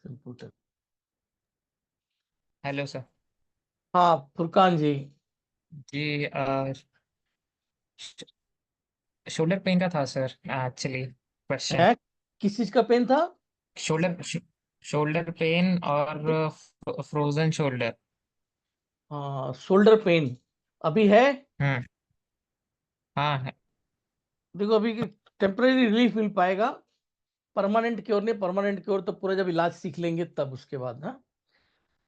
Computer. Hello sir. हाँ फुरकान जी। जी shoulder pain का था सर एक्चुअली क्वेश्चन। है, किस चीज का पेन था? शोल्डर शोल्डर पेन और फ्रोजन शोल्डर। हाँ शोल्डर पेन अभी है। हम्म। हाँ है। देखो अभी टेम्परेरी रिलीफ मिल पाएगा, परमानेंट क्योर नहीं। परमानेंट क्योर तो पूरा जब इलाज सीख लेंगे तब उसके बाद ना।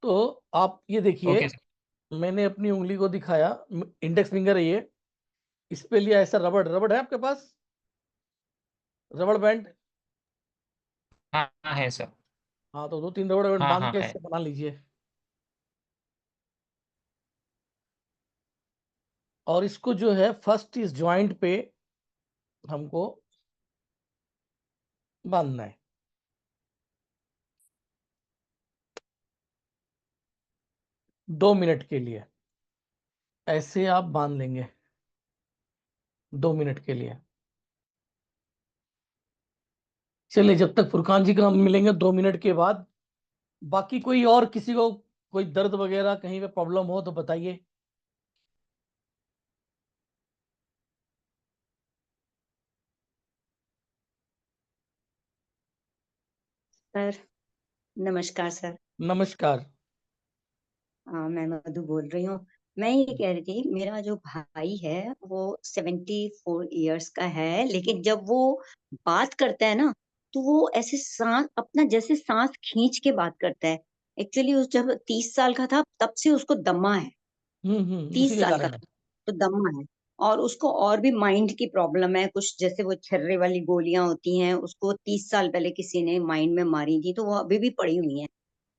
तो आप ये देखिए, ओके सर। मैंने अपनी उंगली को दिखाया, इंडेक्स फिंगर है ये, इस पे लिया ऐसा रबड़। रबड़ है आपके पास? रबड़ बैंड? हाँ हाँ, है सर। हाँ तो 2-3 रबड़ बैंड हाँ बांध हाँ के है। इससे बना लीजिए और इसको जो है फर्स्ट इस जॉइंट पे हमको बांधना है 2 मिनट के लिए। ऐसे आप बांध लेंगे 2 मिनट के लिए। चलिए जब तक फुरकान जी का हम मिलेंगे 2 मिनट के बाद, बाकी कोई और किसी को कोई दर्द वगैरह कहीं पे प्रॉब्लम हो तो बताइए। सर नमस्कार सर। नमस्कार। मैं मधु बोल रही हूँ। मैं ये कह रही थी, मेरा जो भाई है वो 74 इयर्स का है, लेकिन जब वो बात करता है ना तो वो ऐसे सांस अपना जैसे सांस खींच के बात करता है। एक्चुअली उस जब 30 साल का था तब से उसको दमा है। उसी तीस के साल का कारण है। था तो दमा है। और उसको और भी माइंड की प्रॉब्लम है कुछ, जैसे वो छर्रे वाली गोलियां होती हैं, उसको 30 साल पहले किसी ने माइंड में मारी थी, तो वो अभी भी पड़ी हुई है।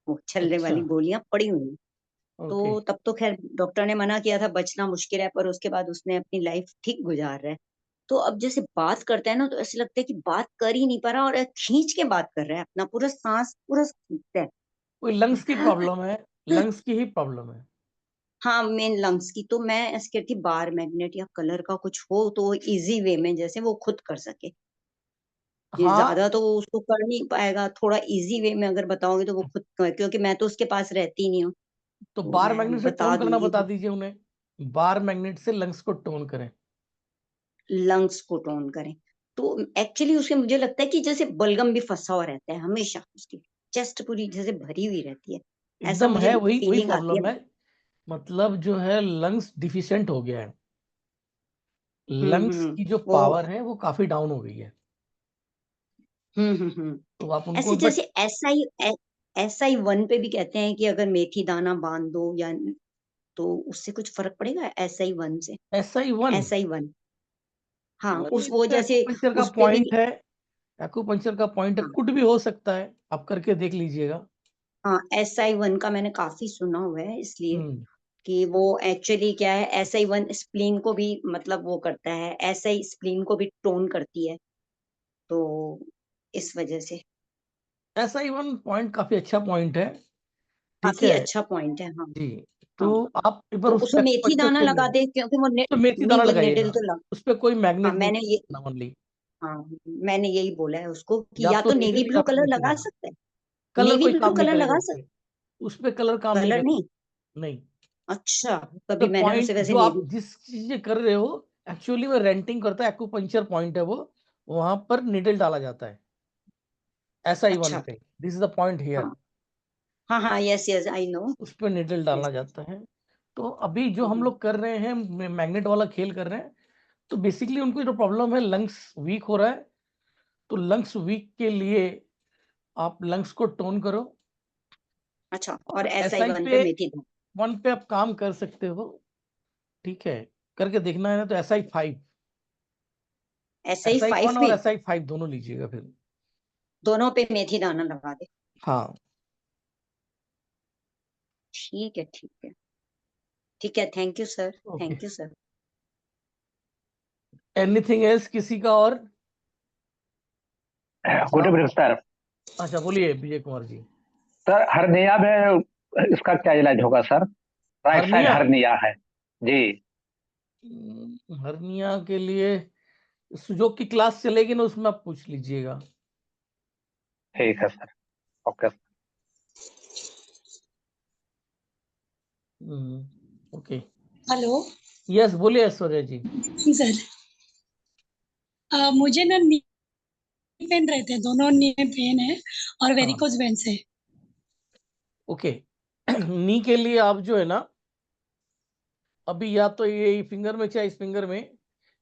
वो छल्ले अच्छा। वाली गोलियां पड़ी हुई हैं। ओके। तो तब तो खैर डॉक्टर ने मना किया था, बचना मुश्किल है, पर उसके बाद उसने अपनी लाइफ ठीक गुजार रहा है। तो अब जैसे बात करता है ना तो ऐसे लगता है कि बात कर ही नहीं पा रहा, और खींच के बात कर रहा है, अपना पूरा सांस पूरा खींचता है। कोई लंग्स की प्रॉब्लम है? लंग्स की ही प्रॉब्लम है? हाँ, मेन लंग्स की। तो मैं ऐसे कहती बार मैग्नेट या कलर का कुछ हो तो इजी वे में जैसे वो खुद कर सके। ये हाँ ज्यादा तो वो उसको कर नहीं पाएगा, थोड़ा इजी वे में अगर बताओगे तो वो खुद क्योंकि मैं तो उसके पास रहती नहीं हूँ। तो तो बार मैं मैग्नेट से बता टोन करना दूंगी। बता दीजिए उन्हें। बार मैग्नेट से लंग्स को टोन करें। लंग्स को टोन करें तो एक्चुअली उसके मुझे लगता है कि जैसे बलगम भी फंसा हुआ रहता है हमेशा, उसकी चेस्ट पूरी जैसे भरी हुई रहती है। ऐसा एकदम मुझे है, वही वही फीलिंग आती है। प्रॉब्लम है। मतलब जो है लंग्स डिफिशिएंट हो गया है। लंग्स की जो वो पावर है वो काफी डाउन हो गई है। हम्म। तो आप उनको ऐसे एक बार। जैसे SI1 पे भी कहते हैं कि अगर मेथी दाना बांध दो या तो उससे कुछ फर्क पड़ेगा SI1 से। SI1? SI1, हाँ नहीं, उस वो तो जैसे एक्यूपंक्चर का उस पे भी। पॉइंट है। एक्यूपंक्चर का पॉइंट है, हाँ कुछ भी हो सकता है, आप करके देख लीजिएगा। हाँ, SI1 का मैंने काफी सुना हुआ है, इसलिए हम्म। कि वो एक्चुअली क्या है, SI1 स्प्लीन को भी मतलब वो करता है, SI स्प्लीन को भी टोन करती है, तो इस वजह से SI1 पॉइंट काफी अच्छा पॉइंट है। ठीक काफी है अच्छा पॉइंट है। हाँ जी। हाँ। तो आप एक बार तो उस पर उसमें मेथी एक्यूपंक्चर दाना कर लगा लेना। दे, क्योंकि वो उस पर मेथी दाना नहीं वो निडल लगाइएगा। तो लगा। उस पर कोई हाँ मैग्नेट नहीं मैंने ये लगाना ओनली। हाँ मैंने यही बोला है उसको कि या या तो तो नेवी निडल या ब्लू फिर कलर मेथी लगा दाना। सकता है। कलर नेवी कोई ब्लू काम नहीं कलर करेगा लगा उस सकता पे। उस पे कलर काम नहीं कलर करेगा। नहीं। नहीं। अच्छा, तो कभी मैंने पॉइंट उसे वैसे जो आप नेवी। जिस चीज कर रहे हो, एक्चुअली वो रेंटिंग करता है, एक्यूपंक्चर पॉइंट है वो। वहां पर निडल डाला जाता है SI1 अच्छा। पे। This is the point here. हाँ हाँ हाँ, यस यस आई नो। उस पर निडल डालना यस। जाता है। तो अभी जो हम लोग कर रहे हैं, मैग्नेट वाला खेल कर रहे हैं। तो बेसिकली उनको जो प्रॉब्लम है, लंग्स वीक हो रहा है। तो लंग्स वीक के लिए आप लंग्स को टोन करो। अच्छा, और और SI SI 1 पे पे मेथी दाना। 1 पे आप काम कर सकते हो। ठीक है, करके देखना है ना तो SI5। SI SI 1 फाइव और भी SI5 दोनों लीजिएगा फिर। दोनों पे मेथी दाना लगा दे। हाँ। ठीक है ठीक है ठीक है, thank you sir. Okay. Thank you sir. Anything else किसी का और? Good evening sir. अच्छा बोलिए विजय कुमार जी। सर हरनिया में इसका क्या इलाज होगा sir? Right side hernia? Hernia है जी। हर्निया के लिए सुजोग की क्लास चलेगी ना, उसमें आप पूछ लीजिएगा। ठीक है sir. Okay. Okay, hello yes बोलिए ऐश्वर्या जी। सर, मुझे ना नी पेन रहते हैं, दोनों नी में पेन है और हाँ वेरिकोज वेन्स है। ओके नी के लिए आप जो है ना, अभी या तो ये फिंगर में चाहे इस फिंगर में,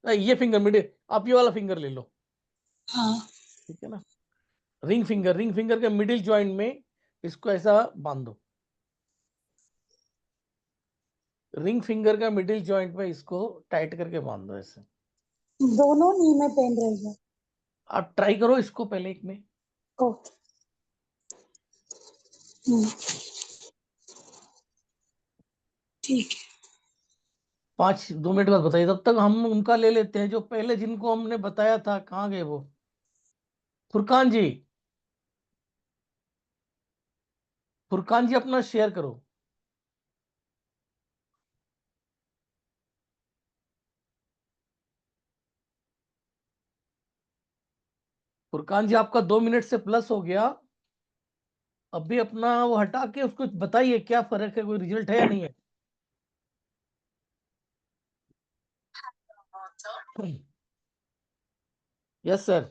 ये फिंगर मिडिल, आप ये वाला फिंगर ले लो, हाँ ठीक है ना। रिंग फिंगर के मिडिल जॉइंट में इसको ऐसा बांध दो, रिंग फिंगर का मिडिल जॉइंट में इसको टाइट करके बांध दो ऐसे। दोनों नी में पेन रहेगा। आप ट्राई करो इसको पहले एक में। ओके। ठीक है। 2 मिनट बाद बताइए, तब तक हम उनका ले लेते हैं जो पहले जिनको हमने बताया था। कहाँ गए वो? फुरकान जी, फुरकान जी अपना शेयर करो। फुरकान जी आपका 2 मिनट से प्लस हो गया। अभी अपना वो हटा के उसको बताइए क्या फर्क है, कोई रिजल्ट है या नहीं है। Yes sir.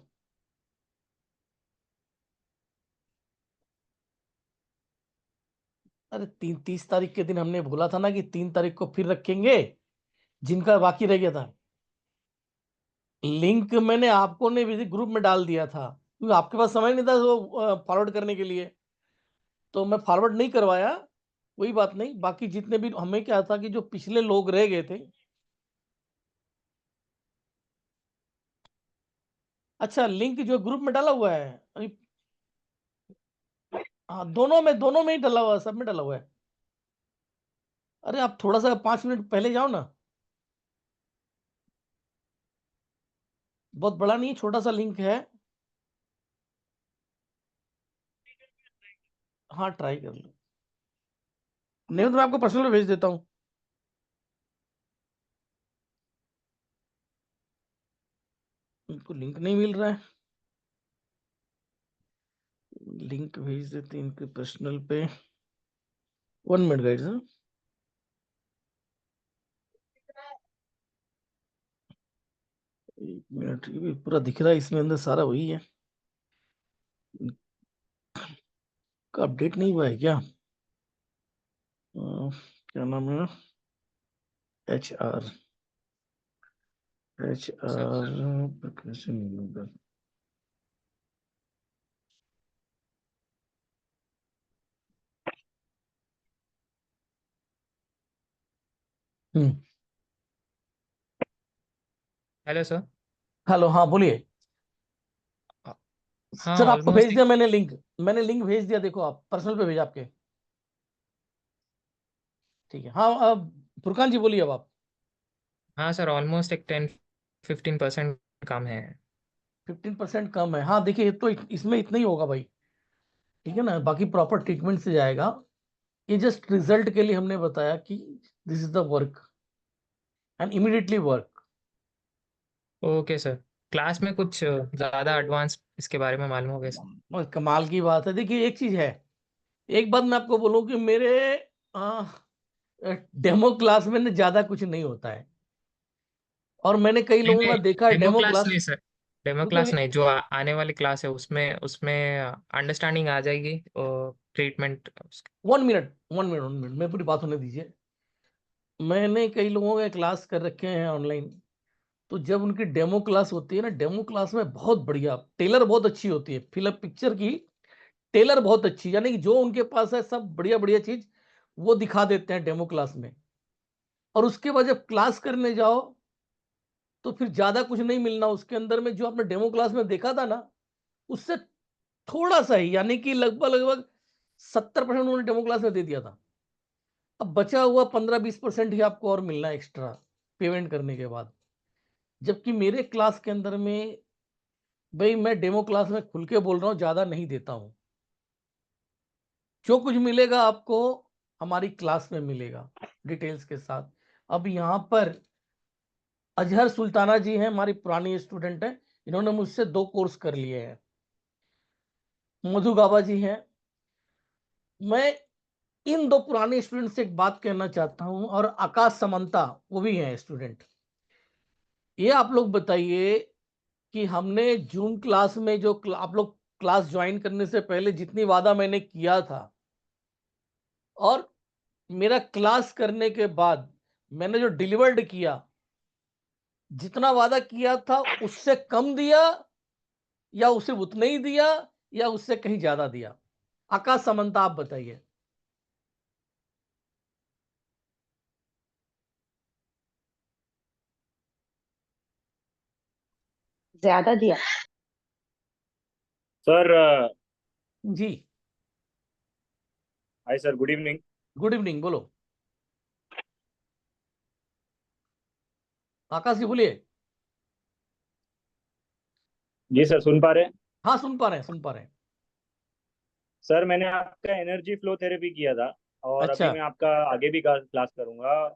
अरे 30 तारीख के दिन हमने बोला था ना कि 3 तारीख को फिर रखेंगे, जिनका बाकी रह गया था। लिंक मैंने आपको ने भी ग्रुप में डाल दिया था, क्योंकि आपके पास समय नहीं था वो फॉरवर्ड करने के लिए, तो मैं फॉरवर्ड नहीं करवाया। कोई बात नहीं, बाकी जितने भी, हमें क्या था कि जो पिछले लोग रह गए थे। अच्छा, लिंक जो ग्रुप में डाला हुआ है अभी, हाँ दोनों में ही डाला हुआ है, सब में डाला हुआ है। अरे आप थोड़ा सा 5 मिनट पहले जाओ ना, बहुत बड़ा नहीं, छोटा सा लिंक है। हाँ ट्राई कर लो, नहीं तो मैं आपको पर्सनल भेज देता हूँ। इनको लिंक नहीं मिल रहा है, लिंक भेज देते हैं इनके पर्सनल पे। 1 मिनट गाइड, 1 मिनट, ये भी पूरा दिख रहा है इसमें, अंदर सारा वही है। का अपडेट नहीं हुआ है क्या? क्या नाम है? HR कैसे नहीं होगा? हम्म, हेलो सर। हेलो, हाँ बोलिए। हाँ सर आपको भेज ऑलमोस्ट। दिया मैंने लिंक, भेज दिया, देखो आप पर्सनल पे भेजा आपके। ठीक है, हाँ अब फुरकान जी बोलिए अब आप। हाँ सर, ऑलमोस्ट एक 10-15% कम है। 15% कम है, हाँ देखिए तो इसमें इतना ही होगा भाई, ठीक है ना, बाकी प्रॉपर ट्रीटमेंट से जाएगा। ये जस्ट रिजल्ट के लिए हमने बताया कि this is the work and immediately work. Okay sir. Class में कुछ ज़्यादा एडवांस इसके बारे में मालूम हो गया सर? और कमाल की बात है, देखिए एक चीज है, एक बात मैं आपको बोलूं कि मेरे डेमो क्लास में ना ज्यादा कुछ नहीं होता है, और मैंने कई नहीं लोगों नहीं, का देखा है डेमो डेमो क्लास क्लास। नहीं सर। डेमो रुको, क्लास नहीं, जो आने वाली क्लास है उसमें उसमें अंडरस्टैंडिंग आ जाएगी और ट्रीटमेंट। 1 मिनट 1 मिनट 1 मिनट, मैं पूरी बात होने दीजिए। मैंने कई लोगों के क्लास कर रखे हैं ऑनलाइन, तो जब उनकी डेमो क्लास होती है ना, डेमो क्लास में बहुत बढ़िया टेलर बहुत अच्छी होती है, फिलअप पिक्चर की टेलर बहुत अच्छी, यानी कि जो उनके पास है सब बढ़िया बढ़िया चीज वो दिखा देते हैं डेमो क्लास में। और उसके बाद जब क्लास करने जाओ तो फिर ज्यादा कुछ नहीं मिलना उसके अंदर में, जो आपने डेमो क्लास में देखा था ना उससे थोड़ा सा ही, यानी कि लगभग लगभग 70% उन्होंने डेमो क्लास में दे दिया था। अब बचा हुआ 15-20% ही आपको और मिलना है एक्स्ट्रा पेमेंट करने के बाद। जबकि मेरे क्लास के अंदर में भाई, मैं डेमो क्लास में खुल के बोल रहा हूँ, ज्यादा नहीं देता हूँ। जो कुछ मिलेगा आपको हमारी क्लास में मिलेगा डिटेल्स के साथ। अब यहाँ पर अजहर सुल्ताना जी हैं, हमारी पुरानी स्टूडेंट है, इन्होंने मुझसे 2 कोर्स कर लिए हैं। मधु गाबा जी हैं। मैं इन दो पुराने स्टूडेंट से एक बात कहना चाहता हूं, और आकाश समंता वो भी हैं स्टूडेंट। ये आप लोग बताइए कि हमने जूम क्लास में जो आप लोग क्लास ज्वाइन करने से पहले जितनी वादा मैंने किया था, और मेरा क्लास करने के बाद मैंने जो डिलीवर्ड किया, जितना वादा किया था उससे कम दिया, या उसे उतना ही दिया, या उससे कहीं ज्यादा दिया? आकाश समंता आप बताइए। ज्यादा दिया। Sir ji hi sir, good evening. Good evening, बोलो आकाश जी, बोलिए। जी सर, सुन पा रहे हैं? हाँ सुन पा रहे हैं, सुन पा रहे हैं। सर मैंने आपका एनर्जी फ्लो थेरेपी किया था, और अभी अच्छा। मैं आपका आगे भी क्लास करूंगा।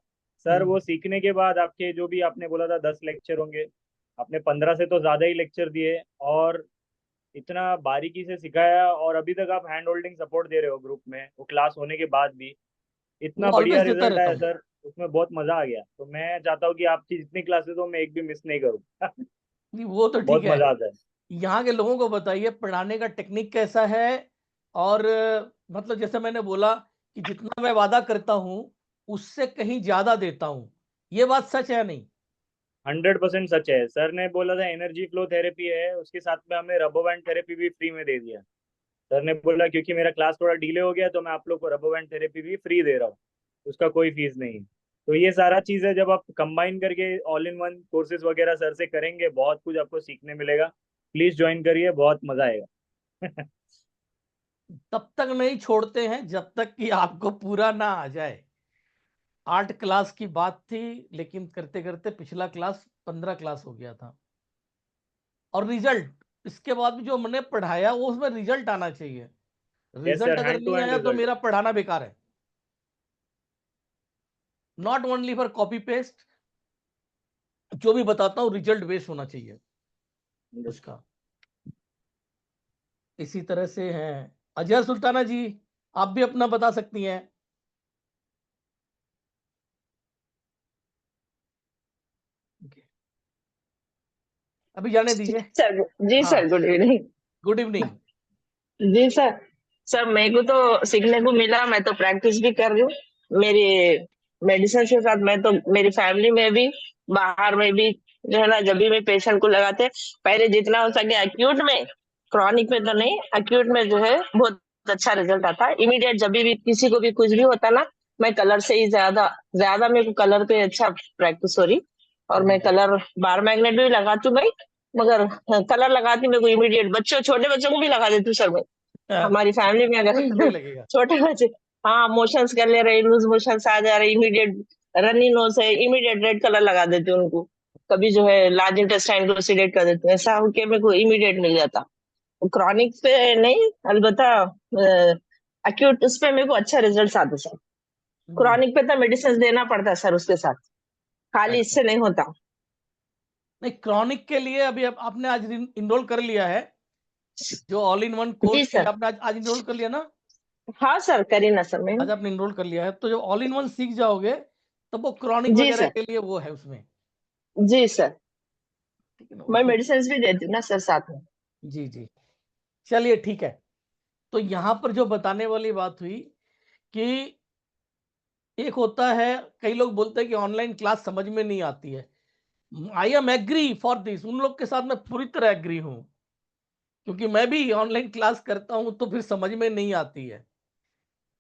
सर वो सीखने के बाद आपके जो भी आपने बोला था 10 लेक्चर होंगे, आपने 15 से तो ज़्यादा ही लेक्चर दिए, और इतना बारीकी से सिखाया, और अभी तक आप हैंड होल्डिंग सपोर्ट दे रहे हो ग्रुप में, वो क्लास होने के बाद भी वो इतना बढ़िया ऑलवेज देता रिजल्ट रहता आया हूँ। सर। उसमें बहुत मज़ा आ गया, तो मैं चाहता हूँ कि आपकी जितनी क्लासेस हो मैं एक भी मिस नहीं करूँ। नहीं, वो तो बहुत ठीक है। मज़ा आता है। यहाँ के लोगों को बताइए पढ़ाने का टेक्निक कैसा है, और मतलब जैसे मैंने बोला कि जितना मैं वादा करता हूँ उससे कहीं ज्यादा देता हूँ, ये बात सच है नहीं? 100% सच है। सर ने बोला था एनर्जी फ्लो थेरेपी है, उसके साथ में हमें रबर बैंड थेरेपी भी फ्री में दे दिया। सर ने बोला क्योंकि मेरा क्लास थोड़ा डिले हो गया, तो मैं आप लोग को रबर बैंड थेरेपी भी फ्री दे रहा हूँ, उसका कोई फीस नहीं। तो ये सारा चीज़ है, जब आप कंबाइन करके ऑल इन वन कोर्सेज वगैरह सर से करेंगे, बहुत कुछ आपको सीखने मिलेगा। प्लीज ज्वाइन करिए, बहुत मजा आएगा। तब तक नहीं छोड़ते हैं जब तक कि आपको पूरा ना आ जाए। 8 क्लास की बात थी, लेकिन करते करते पिछला क्लास 15 क्लास हो गया था। और रिजल्ट इसके बाद भी जो हमने पढ़ाया वो उसमें रिजल्ट आना चाहिए। यस रिजल्ट सर, अगर हैंड टू नहीं हैंड आया तो रिजल्ट। मेरा पढ़ाना बेकार है। Not only for copy paste, जो भी बताता हूँ रिजल्ट बेस्ड होना चाहिए उसका। इसी तरह से हैं अजहर सुल्ताना जी, आप भी अपना बता सकती हैं। अभी जाने दीजिए। सर जी हाँ, sir, good evening. Good evening. Ji sir. Sir मेरे को तो सीखने को मिला, मैं तो प्रैक्टिस भी कर रही हूँ। मेरी मेडिसिन के साथ मैं तो मेरी फैमिली में भी, बाहर में भी जो है ना, जब भी मैं पेशेंट को लगाते, पहले जितना हो सके एक्यूट में, क्रॉनिक में तो नहीं, एक्यूट में जो है बहुत अच्छा रिजल्ट आता है। इमीडिएट जब भी किसी को भी कुछ भी होता ना, मैं कलर से ही ज्यादा ज्यादा मेरे को कलर पे अच्छा प्रैक्टिस हो रही। और मैं कलर बार मैग्नेट भी लगाती हूँ भाई, मगर कलर लगाती मेरे को इमीडिएट, बच्चों छोटे बच्चों को भी लगा देती हूँ सर मैं। हमारी फैमिली में अगर अच्छा नहीं लगेगा। छोटे बच्चे, हाँ, मोशंस कर ले रहे, लूज मोशंस आ जा रहे, इमीडिएट रनिंग नोज है, इमीडिएट रेड कलर लगा देती हूँ उनको। कभी जो है लार्ज इंटेस्टाइन को सिलेक्ट कर देती हूँ, ऐसा होके मेरे को इमीडिएट मिल जाता। क्रॉनिक पे नहीं, अलबत्ता एक्यूट उस पे मेरे को अच्छा रिजल्ट आते सर। क्रॉनिक पे तो मेडिसिन देना पड़ता है सर, उसके साथ खाली अच्छा। इससे नहीं होता। नहीं, क्रॉनिक के लिए अभी आपने आज इनरोल कर लिया है, जो all in one G course के लिए सर। आपने आज इनरोल कर लिया ना? हाँ सर, करी ना सर मैं। आज आपने इनरोल कर लिया है, तो जो ऑल इन वन सीख जाओगे तब वो क्रॉनिक जी वगैरह सर। के लिए वो है उसमें। जी सर। ठीक है ना, मैं उसमें। मेडिसिन भी देती हूँ ना सर साथ में। जी जी, चलिए ठीक है। तो यहाँ पर जो बताने वाली बात हुई कि एक होता है, कई लोग बोलते हैं कि ऑनलाइन क्लास समझ में नहीं आती है। I am agree for this, उन लोग के साथ मैं पूरी तरह एग्री हूं, क्योंकि मैं भी ऑनलाइन क्लास करता हूं तो फिर समझ में नहीं आती है।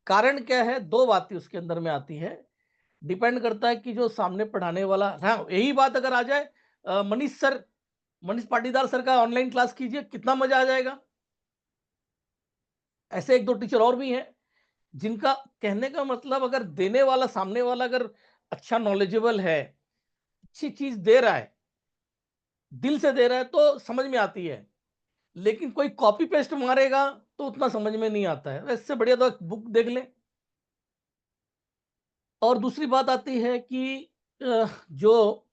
कारण क्या है? दो बातें उसके अंदर में आती है। डिपेंड करता है कि जो सामने पढ़ाने वाला, हाँ यही बात अगर आ जाए, मनीष पाटीदार सर का ऑनलाइन क्लास कीजिए, कितना मजा आ जाएगा। ऐसे एक दो टीचर और भी हैं जिनका कहने का मतलब, अगर देने वाला सामने वाला अगर अच्छा नॉलेजेबल है, अच्छी चीज दे रहा है, दिल से दे रहा है, तो समझ में आती है। लेकिन कोई कॉपी पेस्ट मारेगा तो उतना समझ में नहीं आता है। इससे बढ़िया तो बुक देख ले। और दूसरी बात आती है कि जो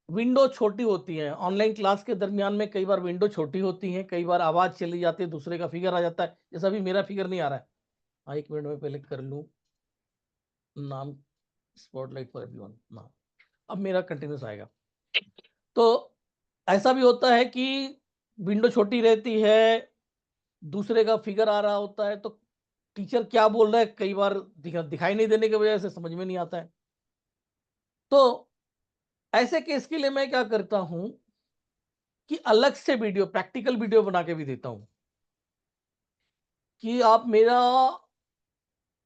विंडो छोटी होती है ऑनलाइन क्लास के दरमियान में, कई बार विंडो छोटी होती है, कई बार आवाज चली जाती है, दूसरे का फिगर आ जाता है। जैसा अभी मेरा फिगर नहीं आ रहा है। हाँ, 1 मिनट में पहले कर लूँ। नाम स्पॉटलाइट फॉर एवरीवन नाम, अब मेरा कंटिन्यूस आएगा। तो ऐसा भी होता है कि विंडो छोटी रहती है, दूसरे का फिगर आ रहा होता है, तो टीचर क्या बोल रहा है कई बार दिखाई नहीं देने की वजह से समझ में नहीं आता है। तो ऐसे केस के लिए मैं क्या करता हूं कि अलग से वीडियो, प्रैक्टिकल वीडियो बना के भी देता हूं कि आप मेरा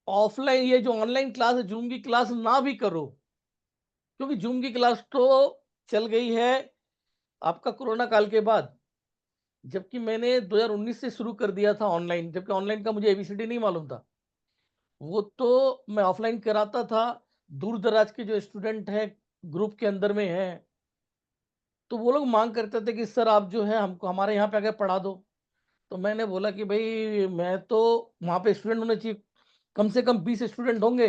ऑफलाइन, ये जो ऑनलाइन क्लास है, जूम की क्लास ना भी करो, क्योंकि जूम की क्लास तो चल गई है आपका कोरोना काल के बाद, जबकि मैंने 2019 से शुरू कर दिया था ऑनलाइन, जबकि ऑनलाइन का मुझे एबीसीडी नहीं मालूम था। वो तो मैं ऑफलाइन कराता था, दूर दराज के जो स्टूडेंट हैं ग्रुप के अंदर में हैं, तो वो लोग मांग करते थे कि सर आप जो है हमको हमारे यहाँ पे आके पढ़ा दो। तो मैंने बोला कि भाई मैं तो, वहाँ पे स्टूडेंट होने चाहिए, कम से कम 20 स्टूडेंट होंगे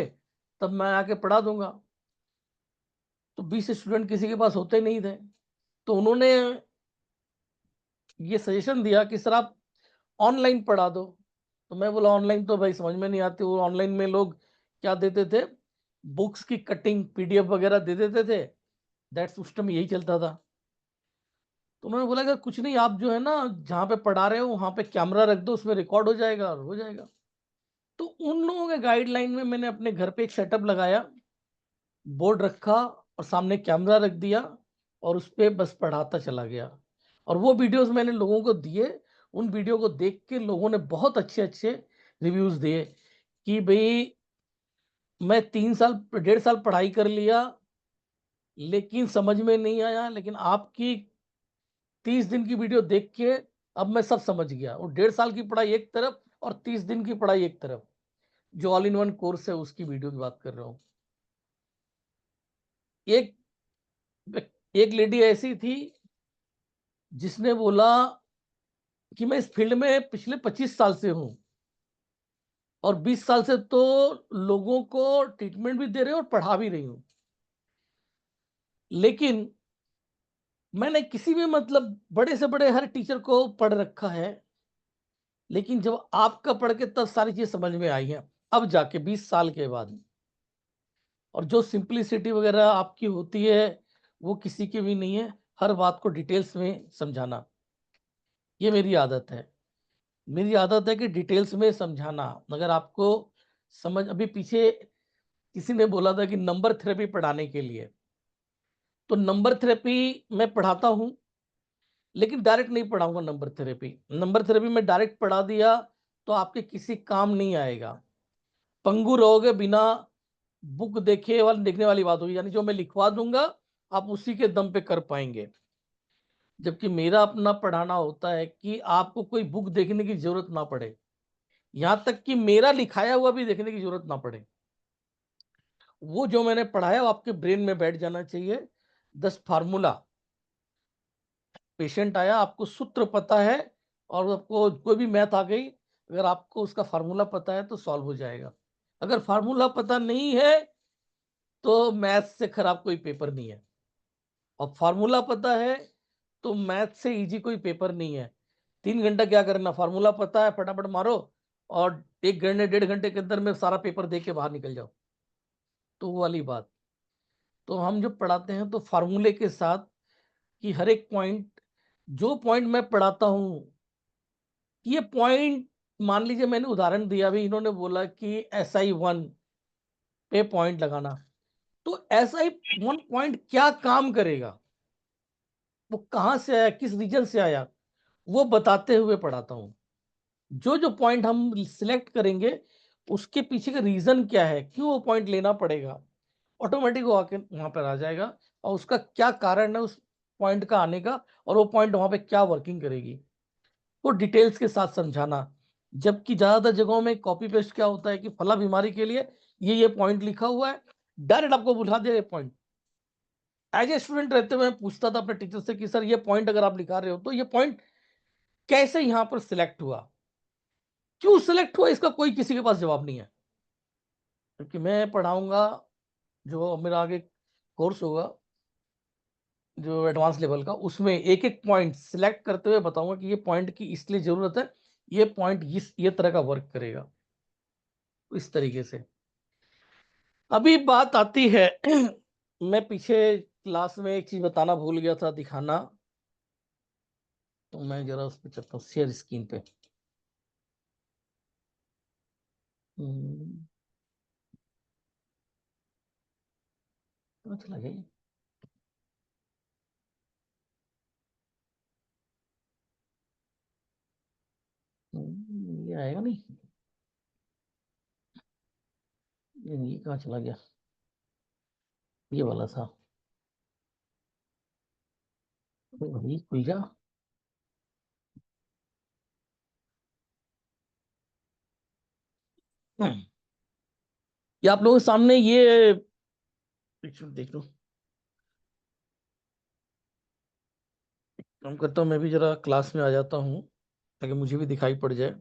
तब मैं आके पढ़ा दूंगा। तो 20 स्टूडेंट किसी के पास होते नहीं थे, तो उन्होंने ये सजेशन दिया कि सर आप ऑनलाइन पढ़ा दो। तो मैं बोला ऑनलाइन तो भाई समझ में नहीं आती, वो ऑनलाइन में लोग क्या देते थे, बुक्स की कटिंग पीडीएफ वगैरह दे देते थे, दैट्स उस टाइम यही चलता था। तो उन्होंने बोला कि कुछ नहीं, आप जो है ना जहाँ पे पढ़ा रहे हो वहाँ पे कैमरा रख दो, उसमें रिकॉर्ड हो जाएगा और हो जाएगा। तो उन लोगों के गाइडलाइन में मैंने अपने घर पे एक सेटअप लगाया, बोर्ड रखा और सामने कैमरा रख दिया और उस पर बस पढ़ाता चला गया। और वो वीडियोस मैंने लोगों को दिए, उन वीडियो को देख के लोगों ने बहुत अच्छे अच्छे रिव्यूज दिए कि भाई मैं 3 साल 1.5 साल पढ़ाई कर लिया लेकिन समझ में नहीं आया, लेकिन आपकी 30 दिन की वीडियो देख के अब मैं सब समझ गया। और 1.5 साल की पढ़ाई एक तरफ और 30 दिन की पढ़ाई एक तरफ, जो ऑल इन वन कोर्स है उसकी वीडियो की बात कर रहा हूँ। एक एक लेडी ऐसी थी जिसने बोला कि मैं इस फील्ड में पिछले 25 साल से हूं और 20 साल से तो लोगों को ट्रीटमेंट भी दे रही हूं और पढ़ा भी रही हूं, लेकिन मैंने किसी भी मतलब बड़े से बड़े हर टीचर को पढ़ रखा है, लेकिन जब आपका पढ़ के तब सारी चीज समझ में आई है, अब जाके 20 साल के बाद। और जो सिंपलिसिटी वगैरह आपकी होती है वो किसी की भी नहीं है, हर बात को डिटेल्स में समझाना, ये मेरी आदत है। मेरी आदत है कि डिटेल्स में समझाना। अगर आपको समझ, अभी पीछे किसी ने बोला था कि नंबर थेरेपी पढ़ाने के लिए, तो नंबर थेरेपी मैं पढ़ाता हूं लेकिन डायरेक्ट नहीं पढ़ाऊंगा। नंबर थेरेपी में डायरेक्ट पढ़ा दिया तो आपके किसी काम नहीं आएगा, पंगु रहोगे, बिना बुक देखे वाली देखने वाली बात होगी, यानी जो मैं लिखवा दूंगा आप उसी के दम पे कर पाएंगे। जबकि मेरा अपना पढ़ाना होता है कि आपको कोई बुक देखने की जरूरत ना पड़े, यहां तक कि मेरा लिखाया हुआ भी देखने की जरूरत ना पड़े। वो जो मैंने पढ़ाया वो आपके ब्रेन में बैठ जाना चाहिए। 10 फार्मूला, पेशेंट आया, आपको सूत्र पता है और आपको कोई भी मैथ आ गई, अगर आपको उसका फार्मूला पता है तो सॉल्व हो जाएगा। अगर फार्मूला पता नहीं है तो मैथ से खराब कोई पेपर नहीं है, और फार्मूला पता है तो मैथ से इजी कोई पेपर नहीं है। 3 घंटा क्या करना, फार्मूला पता है फटाफट मारो और 1 घंटे 1.5 घंटे के अंदर में सारा पेपर देख के बाहर निकल जाओ। तो वो वाली बात। तो हम जो पढ़ाते हैं तो फार्मूले के साथ, कि हर एक पॉइंट, जो पॉइंट मैं पढ़ाता हूं, ये पॉइंट, मान लीजिए मैंने उदाहरण दिया, अभी इन्होंने बोला कि SI1 पे पॉइंट लगाना, तो SI1 पॉइंट क्या काम करेगा, वो कहां से आया, किस रीजन से आया, वो बताते हुए पढ़ाता हूं। जो जो पॉइंट हम सिलेक्ट करेंगे उसके पीछे का रीजन क्या है, क्यों वो पॉइंट लेना पड़ेगा, ऑटोमेटिक वो आके वहां पर आ जाएगा, और उसका क्या कारण है उस पॉइंट का आने का, और वो पॉइंट वहां पे क्या वर्किंग करेगी, वो डिटेल्स के साथ समझाना। जबकि ज्यादातर जगहों में कॉपी पेस्ट क्या होता है कि फला बीमारी के लिए ये पॉइंट लिखा हुआ है, डायरेक्ट आपको बुला दिया ये पॉइंट। एज ए स्टूडेंट रहते हुए मैं पूछता था अपने टीचर से कि सर ये पॉइंट अगर आप लिखा रहे हो तो ये पॉइंट कैसे यहाँ पर सिलेक्ट हुआ, क्यों सिलेक्ट हुआ, इसका कोई किसी के पास जवाब नहीं है। क्योंकि मैं पढ़ाऊंगा, जो मेरा आगे कोर्स होगा जो एडवांस लेवल का, उसमें एक एक पॉइंट सिलेक्ट करते हुए बताऊंगा कि ये पॉइंट की इसलिए जरूरत है, ये पॉइंट ये तरह का वर्क करेगा, इस तरीके से। अभी बात आती है मैं पीछे क्लास में एक चीज बताना भूल गया था दिखाना, तो मैं जरा उस पर चलता हूँ शेयर स्क्रीन पे। कहाँ चला गया ये? ये आएगा नहीं, ये कहाँ चला गया, ये वाला था वही खुल जा। ये आप लोगों के सामने ये पिक्चर देख लो। काम करता हूँ मैं भी जरा क्लास में आ जाता हूँ ताकि मुझे भी दिखाई पड़ जाए।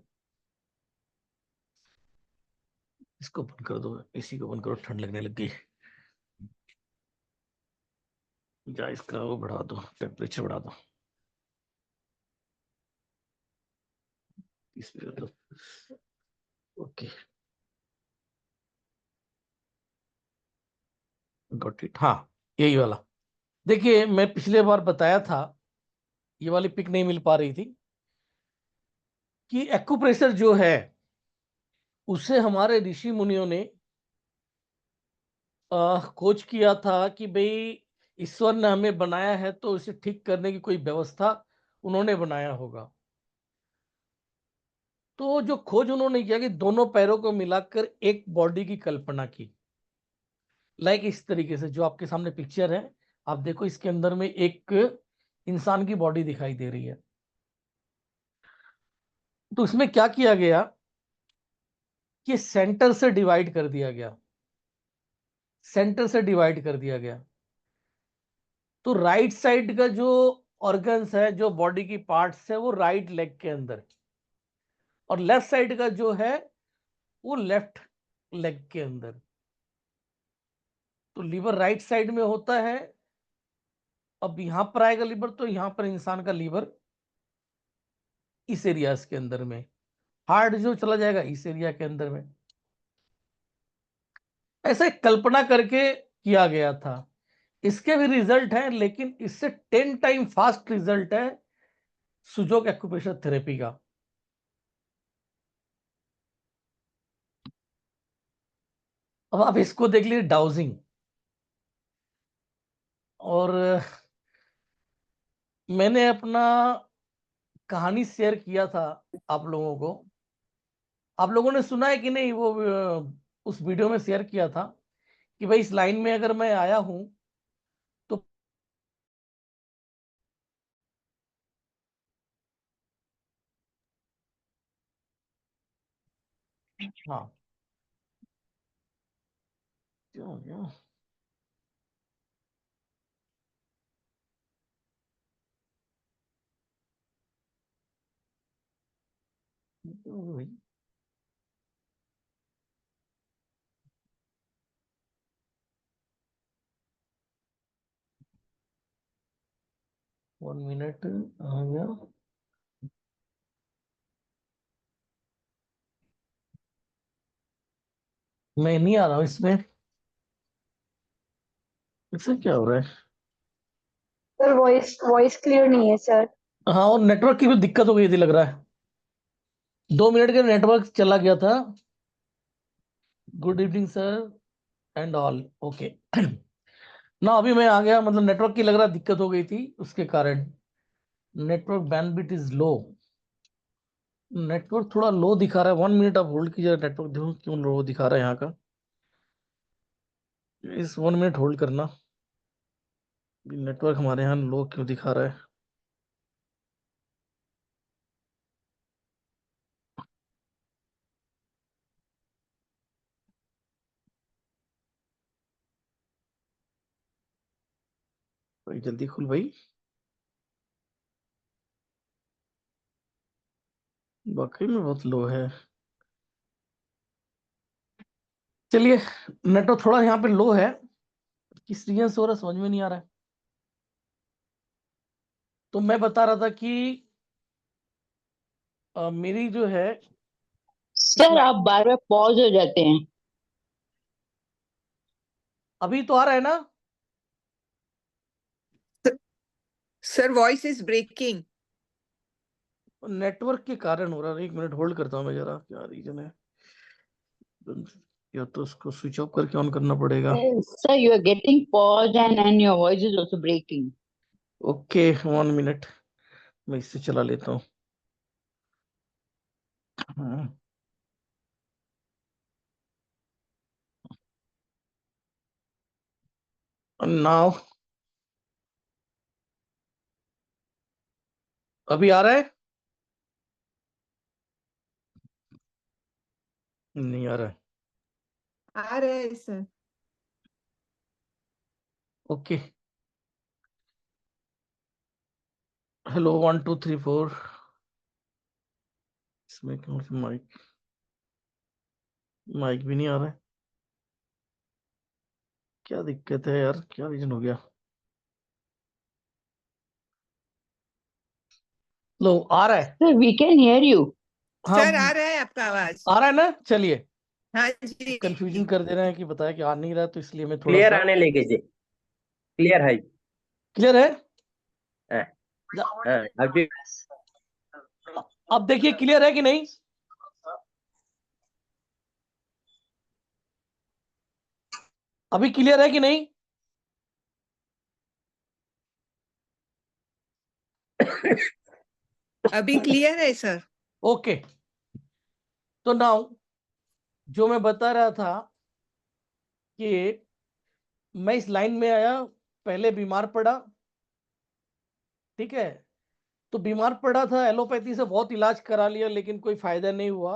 इसको बंद कर दो, इसी को बंद करो, ठंड लगने लग गई। या इसका वो बढ़ा दो, टेम्परेचर बढ़ा दो, इस पे कर दो। Okay, got it. हाँ, यही वाला। देखिए मैं पिछले बार बताया था, ये वाली पिक नहीं मिल पा रही थी, कि एक्यूप्रेशर जो है उसे हमारे ऋषि मुनियों ने खोज किया था कि भाई ईश्वर ने हमें बनाया है तो इसे ठीक करने की कोई व्यवस्था उन्होंने बनाया होगा। तो जो खोज उन्होंने किया कि दोनों पैरों को मिलाकर एक बॉडी की कल्पना की, लाइक इस तरीके से जो आपके सामने पिक्चर है, आप देखो इसके अंदर में एक इंसान की बॉडी दिखाई दे रही है। तो इसमें क्या किया गया कि सेंटर से डिवाइड कर दिया गया, सेंटर से डिवाइड कर दिया गया। तो राइट साइड का जो ऑर्गन्स है, जो बॉडी की पार्ट्स है, वो राइट लेग के अंदर, और लेफ्ट साइड का जो है वो लेफ्ट लेग के अंदर। तो लीवर राइट साइड में होता है, अब यहां पर आएगा लीवर, तो यहां पर इंसान का लीवर इस एरिया के अंदर में, हार्ट जो चला जाएगा इस एरिया के अंदर में। ऐसे कल्पना करके किया गया था। इसके भी रिजल्ट हैं, लेकिन इससे 10 टाइम फास्ट रिजल्ट है सुजोक एक्यूप्रेशर थेरेपी का। अब आप इसको देख लीजिए, डाउजिंग। और मैंने अपना कहानी शेयर किया था आप लोगों को, आप लोगों ने सुना है कि नहीं वो उस वीडियो में शेयर किया था कि भाई इस लाइन में अगर मैं आया हूं तो हाँ, क्यों क्यों 1 मिनट आ गया। मैं नहीं आ रहा हूँ इसमें, इससे क्या हो रहा है? सर वॉइस वॉइस क्लियर नहीं है सर। हाँ, और नेटवर्क की भी दिक्कत हो गई थी लग रहा है, 2 मिनट के नेटवर्क चला गया था। Good evening sir and all, okay. ना अभी मैं आ गया, मतलब नेटवर्क की लग रहा दिक्कत हो गई थी उसके कारण। Network bandwidth is low, network थोड़ा लो दिखा रहा है। 1 मिनट आप होल्ड कीजिए, नेटवर्क देखो क्यों लो दिखा रहा है यहाँ का। इस 1 मिनट होल्ड करना, नेटवर्क हमारे यहाँ लो क्यों दिखा रहा है। भाई जल्दी खुल भाई, वाकई में बहुत लो है। चलिए, नेटवर्क थोड़ा यहाँ पे लो है, किस रीजन से हो रहा है समझ में नहीं आ रहा है। तो मैं बता रहा था कि मेरी जो है सर आप बार बार पॉज हो जाते हैं। अभी तो आ रहा है ना? Sir, voice is breaking. Network के कारण हो रहा है। 1 मिनट होल्ड करता हूँ मैं जरा, क्या रीजन है। या तो उसको स्विच ऑफ करके ऑन करना पड़ेगा। Sir, you are getting paused and your voice is also breaking. Okay 1 minute, मैं इससे चला लेता हूँ। नाउ अभी आ रहा है? नहीं आ रहा है। आ रहा है सर। Okay, hello 1 2 3 4। इसमें कौन सा माइक भी नहीं आ रहा है। क्या दिक्कत है यार, क्या रीजन हो गया। लो आ रहा है। Sir, we can hear you. हाँ सर आ रहा है आपका आवाज। आ रहा है ना? चलिए, हाँ जी। कंफ्यूजन कर दे रहे हैं कि बताया कि आ नहीं रहा, तो इसलिए मैं थोड़ा क्लियर सा आने लीजिए, क्लियर है। क्लियर है। हाँ, हाँ, अभी अब देखिए क्लियर है कि नहीं? अभी क्लियर है कि नहीं? अभी क्लियर है सर। ओके, तो नाउ जो मैं बता रहा था कि मैं इस लाइन में आया, पहले बीमार पड़ा, ठीक है। तो बीमार पड़ा था, एलोपैथी से बहुत इलाज करा लिया, लेकिन कोई फायदा नहीं हुआ।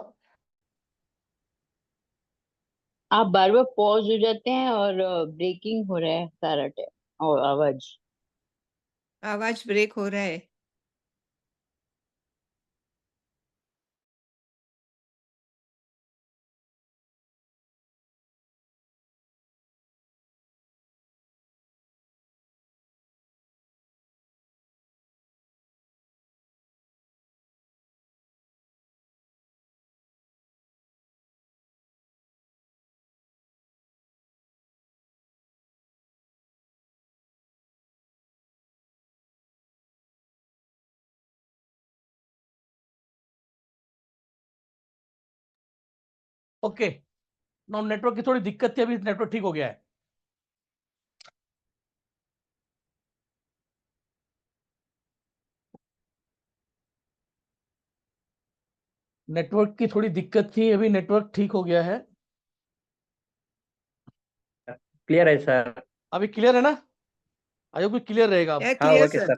आप बार बार पॉज हो जाते हैं और ब्रेकिंग हो रहा है सारा टाइम और आवाज ब्रेक हो रहा है। ओके, नाउ नेटवर्क की थोड़ी दिक्कत थी, अभी नेटवर्क ठीक हो गया है। नेटवर्क की थोड़ी दिक्कत थी, अभी नेटवर्क ठीक हो गया है। क्लियर है सर। अभी क्लियर है ना? आयो भी क्लियर रहेगा अब। हाँ clear okay sir.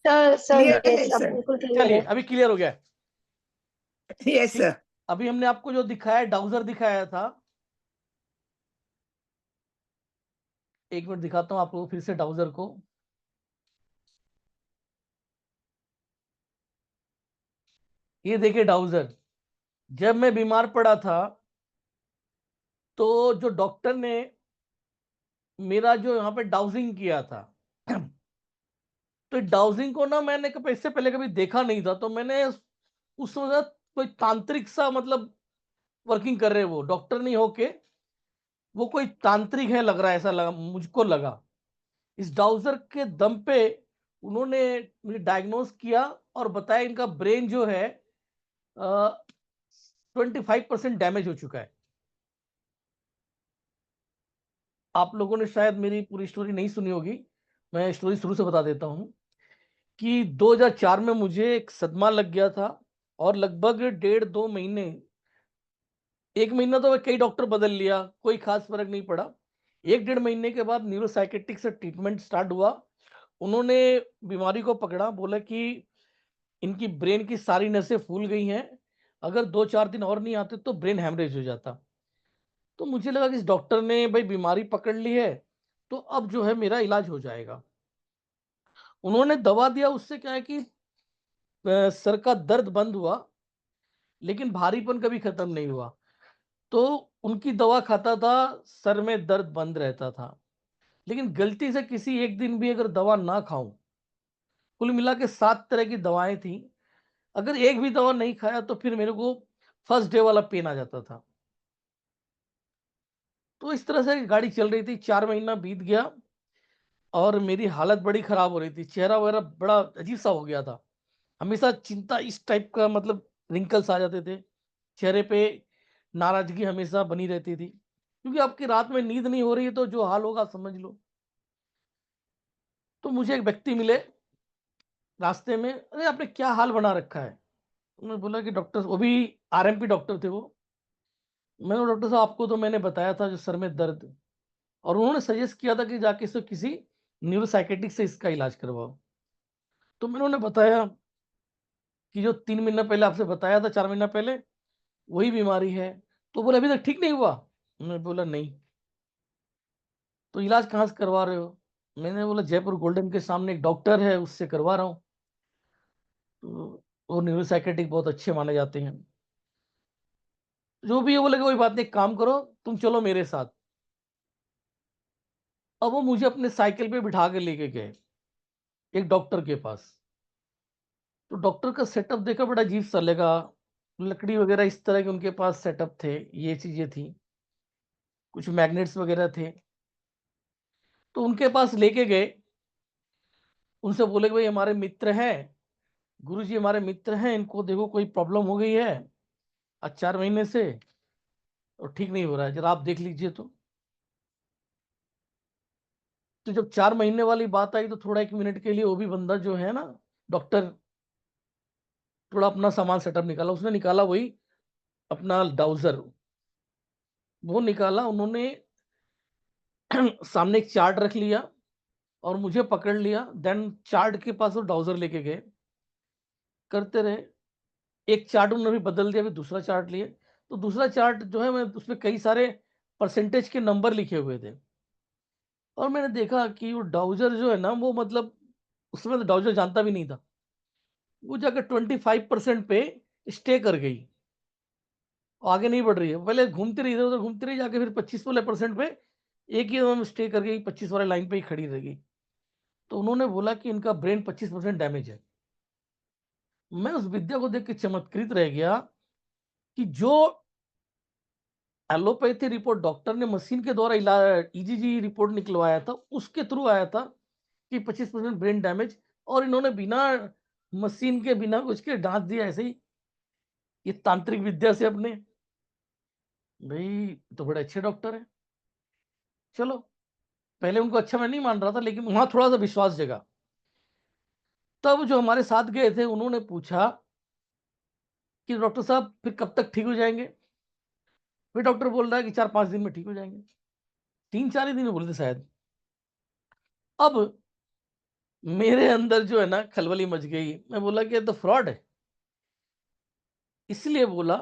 Sir. Sir clear है यस अब सर। बिल्कुल क्लियर चलिए है। अभी क्लियर हो गया है। यस ठीक, सर। अभी हमने आपको जो दिखाया, डाउजर दिखाया था। एक मिनट दिखाता हूं आपको फिर से डाउजर को। ये देखिए डाउजर, जब मैं बीमार पड़ा था तो जो डॉक्टर ने मेरा जो यहाँ पे डाउजिंग किया था, तो डाउजिंग को ना मैंने कभी इससे पहले कभी देखा नहीं था, तो मैंने उस वक्त कोई तांत्रिक सा मतलब वर्किंग कर रहे, वो डॉक्टर नहीं होके वो कोई तांत्रिक है लग रहा है, ऐसा लगा मुझको लगा। इस डाउजर के दम पे उन्होंने मुझे डायग्नोस किया और बताया इनका ब्रेन जो है 25% डैमेज हो चुका है। आप लोगों ने शायद मेरी पूरी स्टोरी नहीं सुनी होगी, मैं स्टोरी शुरू से बता देता हूं कि 2004 में मुझे एक सदमा लग गया था, और लगभग 1.5-2 महीने, 1 महीना तो कई डॉक्टर बदल लिया, कोई खास फर्क नहीं पड़ा। 1-1.5 महीने के बाद न्यूरोसाइकेट्रिक से ट्रीटमेंट स्टार्ट हुआ। उन्होंने बीमारी को पकड़ा, बोला कि इनकी ब्रेन की सारी नसें फूल गई हैं, अगर 2-4 दिन और नहीं आते तो ब्रेन हैमरेज हो जाता। तो मुझे लगा कि इस डॉक्टर ने भाई बीमारी पकड़ ली है, तो अब जो है मेरा इलाज हो जाएगा। उन्होंने दवा दिया, उससे क्या है कि सर का दर्द बंद हुआ, लेकिन भारीपन कभी खत्म नहीं हुआ। तो उनकी दवा खाता था, सर में दर्द बंद रहता था। लेकिन गलती से किसी एक दिन भी अगर दवा ना खाऊं, कुल मिला के 7 तरह की दवाएं थी, अगर एक भी दवा नहीं खाया तो फिर मेरे को फर्स्ट डे वाला पेन आ जाता था। तो तो इस तरह से गाड़ी चल रही थी, 4 महीना बीत गया और मेरी हालत बड़ी खराब हो रही थी, चेहरा वगैरह बड़ा अजीब सा हो गया था, हमेशा चिंता इस टाइप का, मतलब रिंकल्स आ जाते थे चेहरे पे, नाराजगी हमेशा बनी रहती थी, क्योंकि आपकी रात में नींद नहीं हो रही है तो जो हाल होगा समझ लो। तो मुझे एक व्यक्ति मिले रास्ते में, अरे आपने क्या हाल बना रखा है। उन्होंने बोला कि डॉक्टर, वो भी आरएमपी डॉक्टर थे वो। मैंने बोला, डॉक्टर साहब आपको तो मैंने बताया था जो सर में दर्द, और उन्होंने सजेस्ट किया था कि जाके इसको किसी न्यूरोसाइकेट्रिक से इसका इलाज करवाओ। तो मैंने उन्हें बताया कि जो 3 महीना पहले आपसे बताया था, 4 महीना पहले, वही बीमारी है। तो बोले अभी तक ठीक नहीं हुआ। मैंने बोला नहीं। तो इलाज कहाँ से करवा रहे हो? मैंने बोला जयपुर गोल्डन के सामने एक डॉक्टर है, उससे करवा रहा हूँ। तो वो न्यूरोसाइकेट्रिक बहुत अच्छे माने जाते हैं। जो भी है, बोले कोई बात नहीं, एक काम करो, तुम चलो मेरे साथ। अब वो मुझे अपने साइकिल पे बिठा के लेके गए एक डॉक्टर के पास। तो डॉक्टर का सेटअप देखा, बड़ा अजीब सा लगा, लकड़ी वगैरह इस तरह के उनके पास सेटअप थे, ये चीजें थी, कुछ मैग्नेट्स वगैरह थे। तो उनके पास लेके गए, उनसे बोले कि भाई हमारे मित्र हैं, गुरुजी हमारे मित्र हैं, इनको देखो कोई प्रॉब्लम हो गई है आज 4 महीने से और ठीक नहीं हो रहा है, जरा आप देख लीजिए। तो जब 4 महीने वाली बात आई तो थोड़ा 1 मिनट के लिए वो भी बंदा जो है ना, डॉक्टर, थोड़ा अपना सामान सेटअप निकाला। उसने निकाला वही अपना डाउजर, वो निकाला उन्होंने सामने एक चार्ट रख लिया और मुझे पकड़ लिया, देन चार्ट के पास वो डाउजर लेके गए, करते रहे। एक चार्ट उन्होंने भी बदल दिया, फिर दूसरा चार्ट लिए। तो दूसरा चार्ट जो है, मैं उसमें कई सारे परसेंटेज के नंबर लिखे हुए थे, और मैंने देखा कि वो डाउजर जो है ना, वो मतलब उसमें तो डाउजर जानता भी नहीं था, वो जाकर 25% पे स्टे कर गई, आगे नहीं बढ़ रही है। पहले घूमती रही, इधर उधर घूमती रही, जाके फिर 25 वाले परसेंट पे एक ही स्टे कर गई, 25 वाले लाइन पे ही खड़ी रह गई। तो उन्होंने बोला कि इनका ब्रेन 25% डैमेज है। मैं उस विद्या को देख के चमत्कृत रह गया कि जो एलोपैथी रिपोर्ट डॉक्टर ने मशीन के द्वारा ईजीजी रिपोर्ट निकलवाया था, उसके थ्रू आया था कि 25% ब्रेन डैमेज, और इन्होंने बिना मशीन के, बिना कुछ के डांट दिया ऐसे ही, ये तांत्रिक विद्या से अपने। भाई तो बड़े अच्छे डॉक्टर है। चलो, पहले उनको अच्छा मैं नहीं मान रहा था, लेकिन वहां थोड़ा सा विश्वास जगा। तब जो हमारे साथ गए थे उन्होंने पूछा कि डॉक्टर साहब फिर कब तक ठीक हो जाएंगे? फिर डॉक्टर बोल रहा है कि 4-5 दिन में ठीक हो जाएंगे। 3-4 ही दिन में बोले थे शायद। अब मेरे अंदर जो है ना खलबली मच गई। मैं बोला कि ये तो फ्रॉड है। इसलिए बोला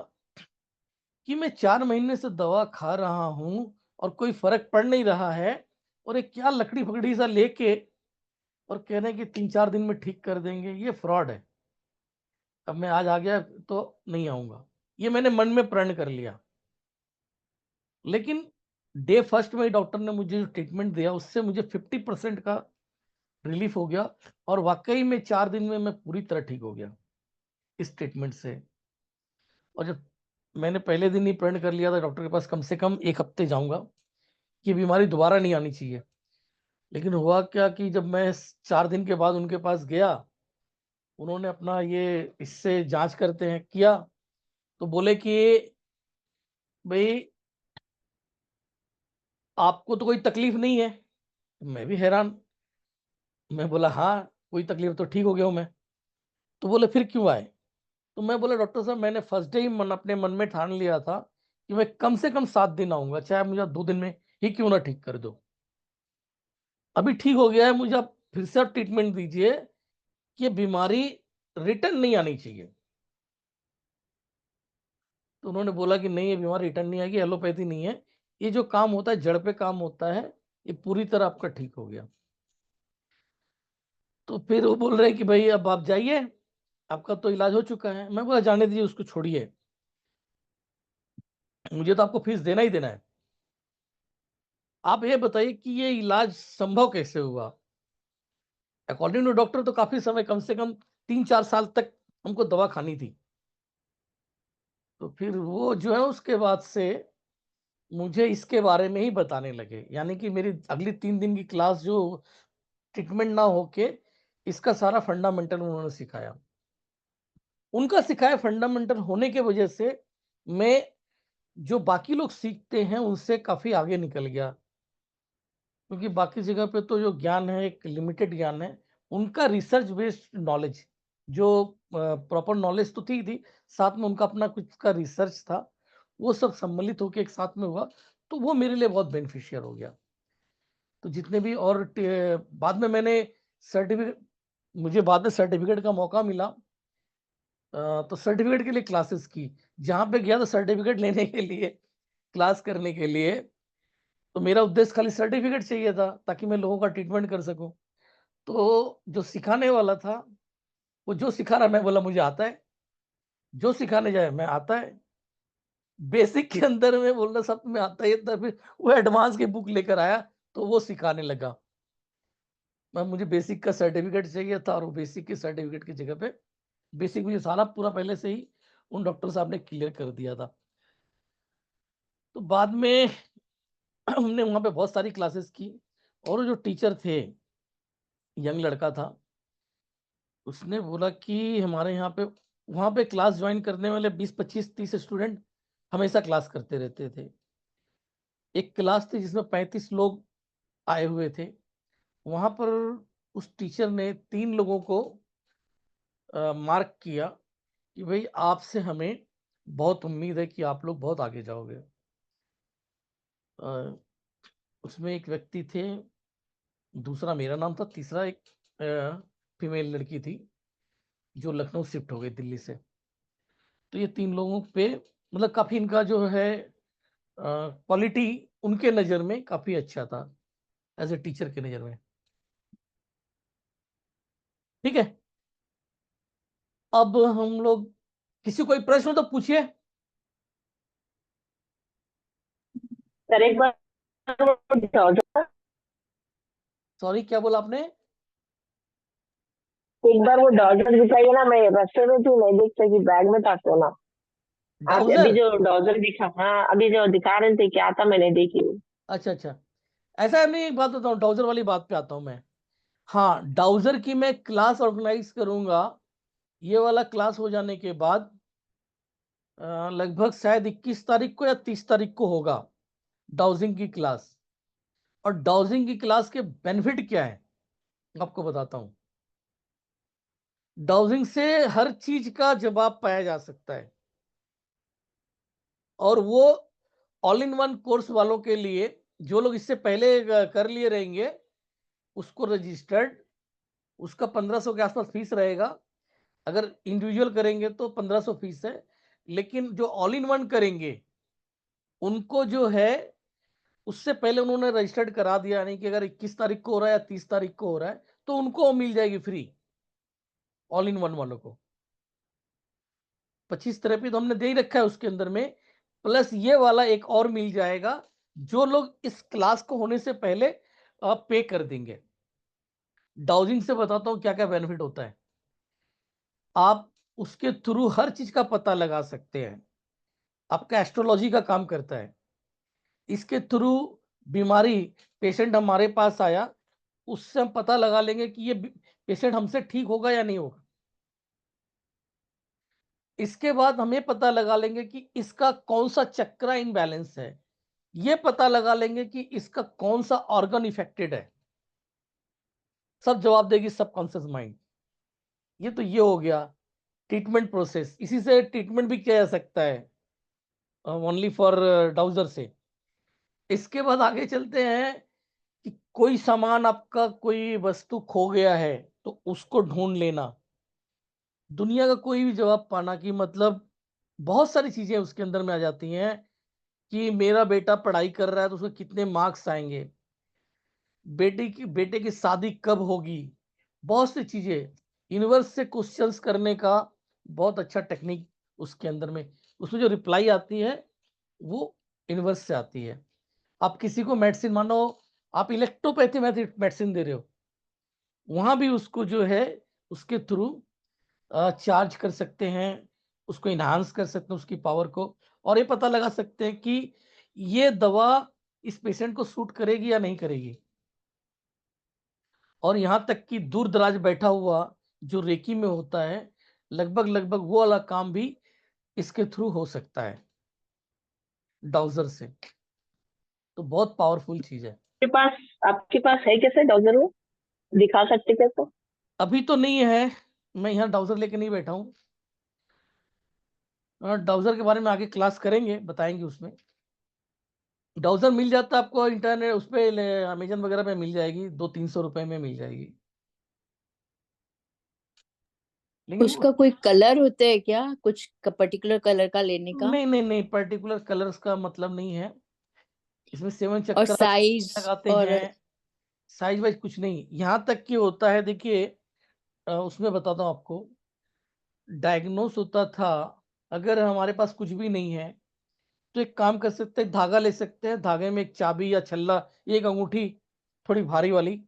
कि मैं 4 महीने से दवा खा रहा हूं और कोई फर्क पड़ नहीं रहा है, और एक क्या लकड़ी फकड़ी सा लेके और कह रहे हैं कि 3-4 दिन में ठीक कर देंगे, ये फ्रॉड है। अब मैं आज आ गया तो नहीं आऊंगा, ये मैंने मन में प्रण कर लिया। लेकिन डे फर्स्ट में डॉक्टर ने मुझे जो ट्रीटमेंट दिया, उससे मुझे 50% का रिलीफ हो गया, और वाकई में 4 दिन में मैं पूरी तरह ठीक हो गया इस ट्रीटमेंट से। और जब मैंने पहले दिन ही प्रण कर लिया था डॉक्टर के पास, कम से कम 1 हफ्ते जाऊंगा, कि बीमारी दोबारा नहीं आनी चाहिए। लेकिन हुआ क्या कि जब मैं 4 दिन के बाद उनके पास गया, उन्होंने अपना ये इससे जांच करते हैं किया, तो बोले कि भाई आपको तो कोई तकलीफ नहीं है। मैं भी हैरान, मैं बोला हाँ कोई तकलीफ, तो ठीक हो गया हूँ मैं। तो बोले फिर क्यों आए? तो मैं बोला डॉक्टर साहब मैंने फर्स्ट डे ही अपने मन में ठान लिया था कि मैं कम से कम 7 दिन आऊंगा, चाहे आप मुझे 2 दिन में ही क्यों ना ठीक कर दो। अभी ठीक हो गया है, मुझे आप फिर से आप ट्रीटमेंट दीजिए कि ये बीमारी रिटर्न नहीं आनी चाहिए। तो उन्होंने बोला कि नहीं, ये बीमारी रिटर्न नहीं आएगी, एलोपैथी नहीं है, ये जो काम होता है जड़ पे काम होता है, ये पूरी तरह आपका ठीक हो गया। तो फिर वो बोल रहे हैं कि भाई अब आप जाइए, आपका तो इलाज हो चुका है। मैं बोला जाने दीजिए, उसको छोड़िए, मुझे तो आपको फीस देना ही देना है। आप ये बताइए कि ये इलाज संभव कैसे हुआ? अकॉर्डिंग टू डॉक्टर तो काफी समय, कम से कम 3-4 साल तक हमको दवा खानी थी। तो फिर वो जो है उसके बाद से मुझे इसके बारे में ही बताने लगे, यानी कि मेरी अगली 3 दिन की क्लास जो ट्रीटमेंट ना होके इसका सारा फंडामेंटल उन्होंने सिखाया। उनका सिखाया फंडामेंटल होने के वजह से मैं जो बाकी लोग सीखते हैं उनसे काफ़ी आगे निकल गया। क्योंकि बाकी जगह पे तो जो ज्ञान है एक लिमिटेड ज्ञान है, उनका रिसर्च बेस्ड नॉलेज जो प्रॉपर नॉलेज तो थी, साथ में उनका अपना कुछ का रिसर्च था, वो सब सम्मिलित होके एक साथ में हुआ, तो वो मेरे लिए बहुत बेनिफिशियल हो गया। तो जितने भी और बाद में मैंने मुझे बाद में सर्टिफिकेट का मौका मिला, तो सर्टिफिकेट के लिए क्लासेस की, जहाँ पे गया तो सर्टिफिकेट लेने के लिए, क्लास करने के लिए, तो मेरा उद्देश्य खाली सर्टिफिकेट चाहिए था ताकि मैं लोगों का ट्रीटमेंट कर सकूं। तो जो सिखाने वाला था, वो जो सिखा रहा, मैं बोला मुझे आता है, जो सिखाने जाए मैं आता है, बेसिक के अंदर में बोल रहा सब में आता ही था, फिर वो एडवांस की बुक लेकर आया तो वो सिखाने लगा। मुझे बेसिक का सर्टिफिकेट चाहिए था और वो बेसिक के सर्टिफिकेट की जगह पे बेसिक मुझे सारा पूरा पहले से ही उन डॉक्टर साहब ने क्लियर कर दिया था। तो बाद में हमने वहाँ पे बहुत सारी क्लासेस की, और वो जो टीचर थे, यंग लड़का था, उसने बोला कि हमारे यहाँ पे वहाँ पे क्लास ज्वाइन करने वाले 20, 25, 30 स्टूडेंट हमेशा क्लास करते रहते थे। एक क्लास थी जिसमें 35 लोग आए हुए थे। वहाँ पर उस टीचर ने 3 लोगों को मार्क किया कि भाई आपसे हमें बहुत उम्मीद है कि आप लोग बहुत आगे जाओगे। उसमें एक व्यक्ति थे, दूसरा मेरा नाम था, तीसरा एक फीमेल लड़की थी जो लखनऊ शिफ्ट हो गई दिल्ली से। तो ये 3 लोगों पे मतलब काफ़ी इनका जो है क्वालिटी उनके नज़र में काफ़ी अच्छा था, एज ए टीचर के नज़र में। ठीक है, अब हम लोग किसी कोई प्रश्न हो तो पूछिए। सर एक बार सॉरी, क्या बोला आपने? एक बार वो डॉजर दिखाइए ना, मैं रास्ते में थी, नहीं देख सकी, बैग में था सोना। आप अभी डाउजर? जो डॉजर दिखा, हाँ अभी जो दिखा रहे थे क्या था, मैंने देखी। अच्छा अच्छा, ऐसा है, नहीं एक बात बताऊँ, डाउजर वाली बात पे आता हूँ मैं। हाँ, डाउजर की मैं क्लास ऑर्गेनाइज करूंगा, ये वाला क्लास हो जाने के बाद लगभग शायद 21 तारीख को या 30 तारीख को होगा डाउजिंग की क्लास। और डाउजिंग की क्लास के बेनिफिट क्या है आपको बताता हूँ। डाउजिंग से हर चीज का जवाब पाया जा सकता है, और वो ऑल इन वन कोर्स वालों के लिए, जो लोग इससे पहले कर लिए रहेंगे, उसको रजिस्टर्ड, उसका 1500 के आसपास फीस रहेगा। अगर इंडिविजुअल करेंगे तो 1500 फीस है, लेकिन जो ऑल इन वन करेंगे उनको जो है उससे पहले उन्होंने रजिस्टर्ड करा दिया, यानी कि अगर 21 तारीख को हो रहा है या 30 तारीख को हो रहा है तो उनको मिल जाएगी फ्री, ऑल इन वन वालों को। 25 थेरेपी तो हमने दे ही रखा है उसके अंदर में, प्लस ये वाला एक और मिल जाएगा जो लोग इस क्लास को होने से पहले पे कर देंगे। डाउजिंग से बताता हूँ क्या क्या बेनिफिट होता है। आप उसके थ्रू हर चीज का पता लगा सकते हैं, आपका एस्ट्रोलॉजी का काम करता है। इसके थ्रू बीमारी, पेशेंट हमारे पास आया, उससे हम पता लगा लेंगे कि ये पेशेंट हमसे ठीक होगा या नहीं होगा। इसके बाद हमें पता लगा लेंगे कि इसका कौन सा चक्रा इनबैलेंस है, ये पता लगा लेंगे कि इसका कौन सा ऑर्गन इफेक्टेड है, सब जवाब देगी सबकॉन्शियस माइंड। ये हो गया ट्रीटमेंट प्रोसेस। इसी से ट्रीटमेंट भी किया जा सकता है ओनली फॉर डाउजर से। इसके बाद आगे चलते हैं कि कोई सामान आपका, कोई वस्तु खो गया है तो उसको ढूंढ लेना, दुनिया का कोई भी जवाब पाना, की मतलब बहुत सारी चीजें उसके अंदर में आ जाती हैं कि मेरा बेटा पढ़ाई कर रहा है तो उसको कितने मार्क्स आएंगे, बेटे की शादी कब होगी, बहुत सी चीजें यूनिवर्स से क्वेश्चंस करने का बहुत अच्छा टेक्निक उसके अंदर में। उसमें जो रिप्लाई आती है वो यूनिवर्स से आती है। आप किसी को मेडिसिन, मानो आप इलेक्ट्रोपैथी मेडिसिन दे रहे हो, वहां भी उसको जो है उसके थ्रू चार्ज कर सकते हैं, उसको इन्हांस कर सकते हैं उसकी पावर को, और ये पता लगा सकते हैं कि ये दवा इस पेशेंट को सूट करेगी या नहीं करेगी। और यहाँ तक कि दूर दराज बैठा हुआ जो रेकी में होता है, लगभग वो वाला काम भी इसके थ्रू हो सकता है, डाउजर से। तो बहुत पावरफुल चीज है। आपके पास है कैसे डाउजर, वो दिखा सकते क्या तो? अभी तो नहीं है, मैं यहाँ डाउजर लेके नहीं बैठा हूँ। डाउजर के बारे में आगे क्लास करेंगे, बताएंगे। उसमें डाउजर मिल जाता है आपको इंटरनेट, उस पर अमेजन वगैरह पे मिल जाएगी, 200-300 रुपए में मिल जाएगी। लेकिन उसका कोई कलर होता है क्या, कुछ पर्टिकुलर कलर का लेने का? नहीं, पर्टिकुलर कलर्स का मतलब नहीं है। इसमें 7 और चक्कर साइज लगाते और हैं, साइज वाइज कुछ नहीं। यहाँ तक कि होता है, देखिए उसमें बताता हूँ आपको। डायग्नोस होता था, अगर हमारे पास कुछ भी नहीं है तो एक काम कर सकते हैं, धागा ले सकते हैं, धागे में एक चाबी या छल्ला, एक अंगूठी थोड़ी भारी वाली,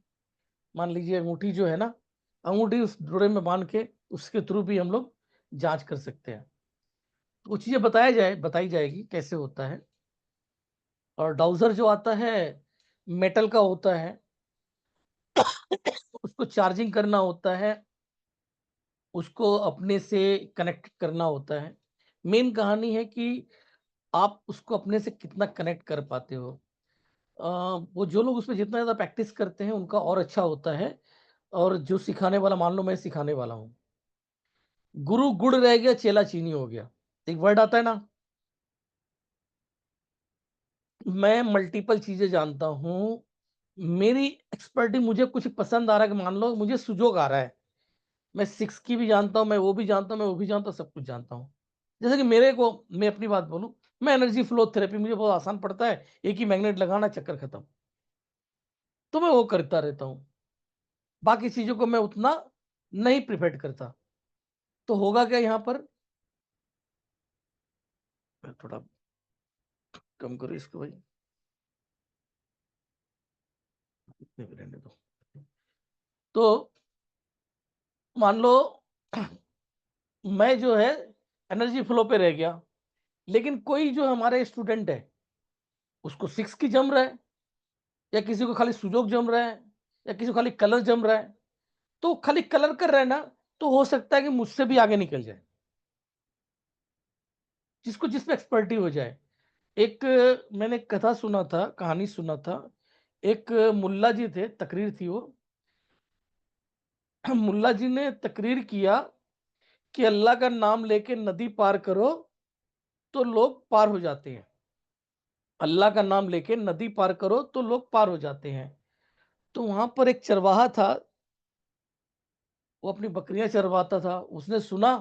मान लीजिए अंगूठी जो है ना, अंगूठी उस डोरे में बांध के उसके थ्रू भी हम लोग जांच कर सकते हैं। तो कुछ चीजें बताई जाएगी कैसे होता है। और डाउजर जो आता है मेटल का होता है, उसको चार्जिंग करना होता है, उसको अपने से कनेक्ट करना होता है। मेन कहानी है कि आप उसको अपने से कितना कनेक्ट कर पाते हो। वो जो लोग उसमें जितना ज़्यादा प्रैक्टिस करते हैं उनका और अच्छा होता है। और जो सिखाने वाला, मान लो मैं सिखाने वाला हूँ, गुरु गुड़ रह गया, चेला चीनी हो गया, एक वर्ड आता है ना। मैं मल्टीपल चीजें जानता हूँ, मेरी एक्सपर्टी, मुझे कुछ पसंद आ रहा है कि मान लो मुझे सुजोग आ रहा है, मैं 6 की भी जानता हूँ, मैं वो भी जानता हूँ, मैं वो भी जानता हूँ, सब कुछ जानता हूँ। जैसे कि मेरे को, मैं अपनी बात बोलूँ, मैं एनर्जी फ्लो थेरेपी मुझे बहुत आसान पड़ता है, एक ही मैग्नेट लगाना, चक्कर खत्म। तो मैं वो करता रहता हूँ, बाकी चीजों को मैं उतना नहीं प्रिफेर करता। तो होगा क्या यहाँ पर, थोड़ा कम करो इसको भाई, इतने भी रहने दो। तो मान लो मैं जो है एनर्जी फ्लो पे रह गया, लेकिन कोई जो हमारे स्टूडेंट है उसको 6 की जम रहा है, या किसी को खाली सुजोग जम रहा है, या किसी को खाली कलर जम रहा है, तो खाली कलर कर रहा है ना, तो हो सकता है कि मुझसे भी आगे निकल जाए, जिसको जिसमें एक्सपर्टी हो जाए। एक मैंने कथा सुना था, कहानी सुना था, एक मुल्ला जी थे, तकरीर थी वो। मुल्ला जी ने तकरीर किया कि अल्लाह का नाम लेके नदी पार करो तो लोग पार हो जाते हैं, अल्लाह का नाम लेके नदी पार करो तो लोग पार हो जाते हैं। तो वहां पर एक चरवाहा था, वो अपनी बकरियां चरवाता था, उसने सुना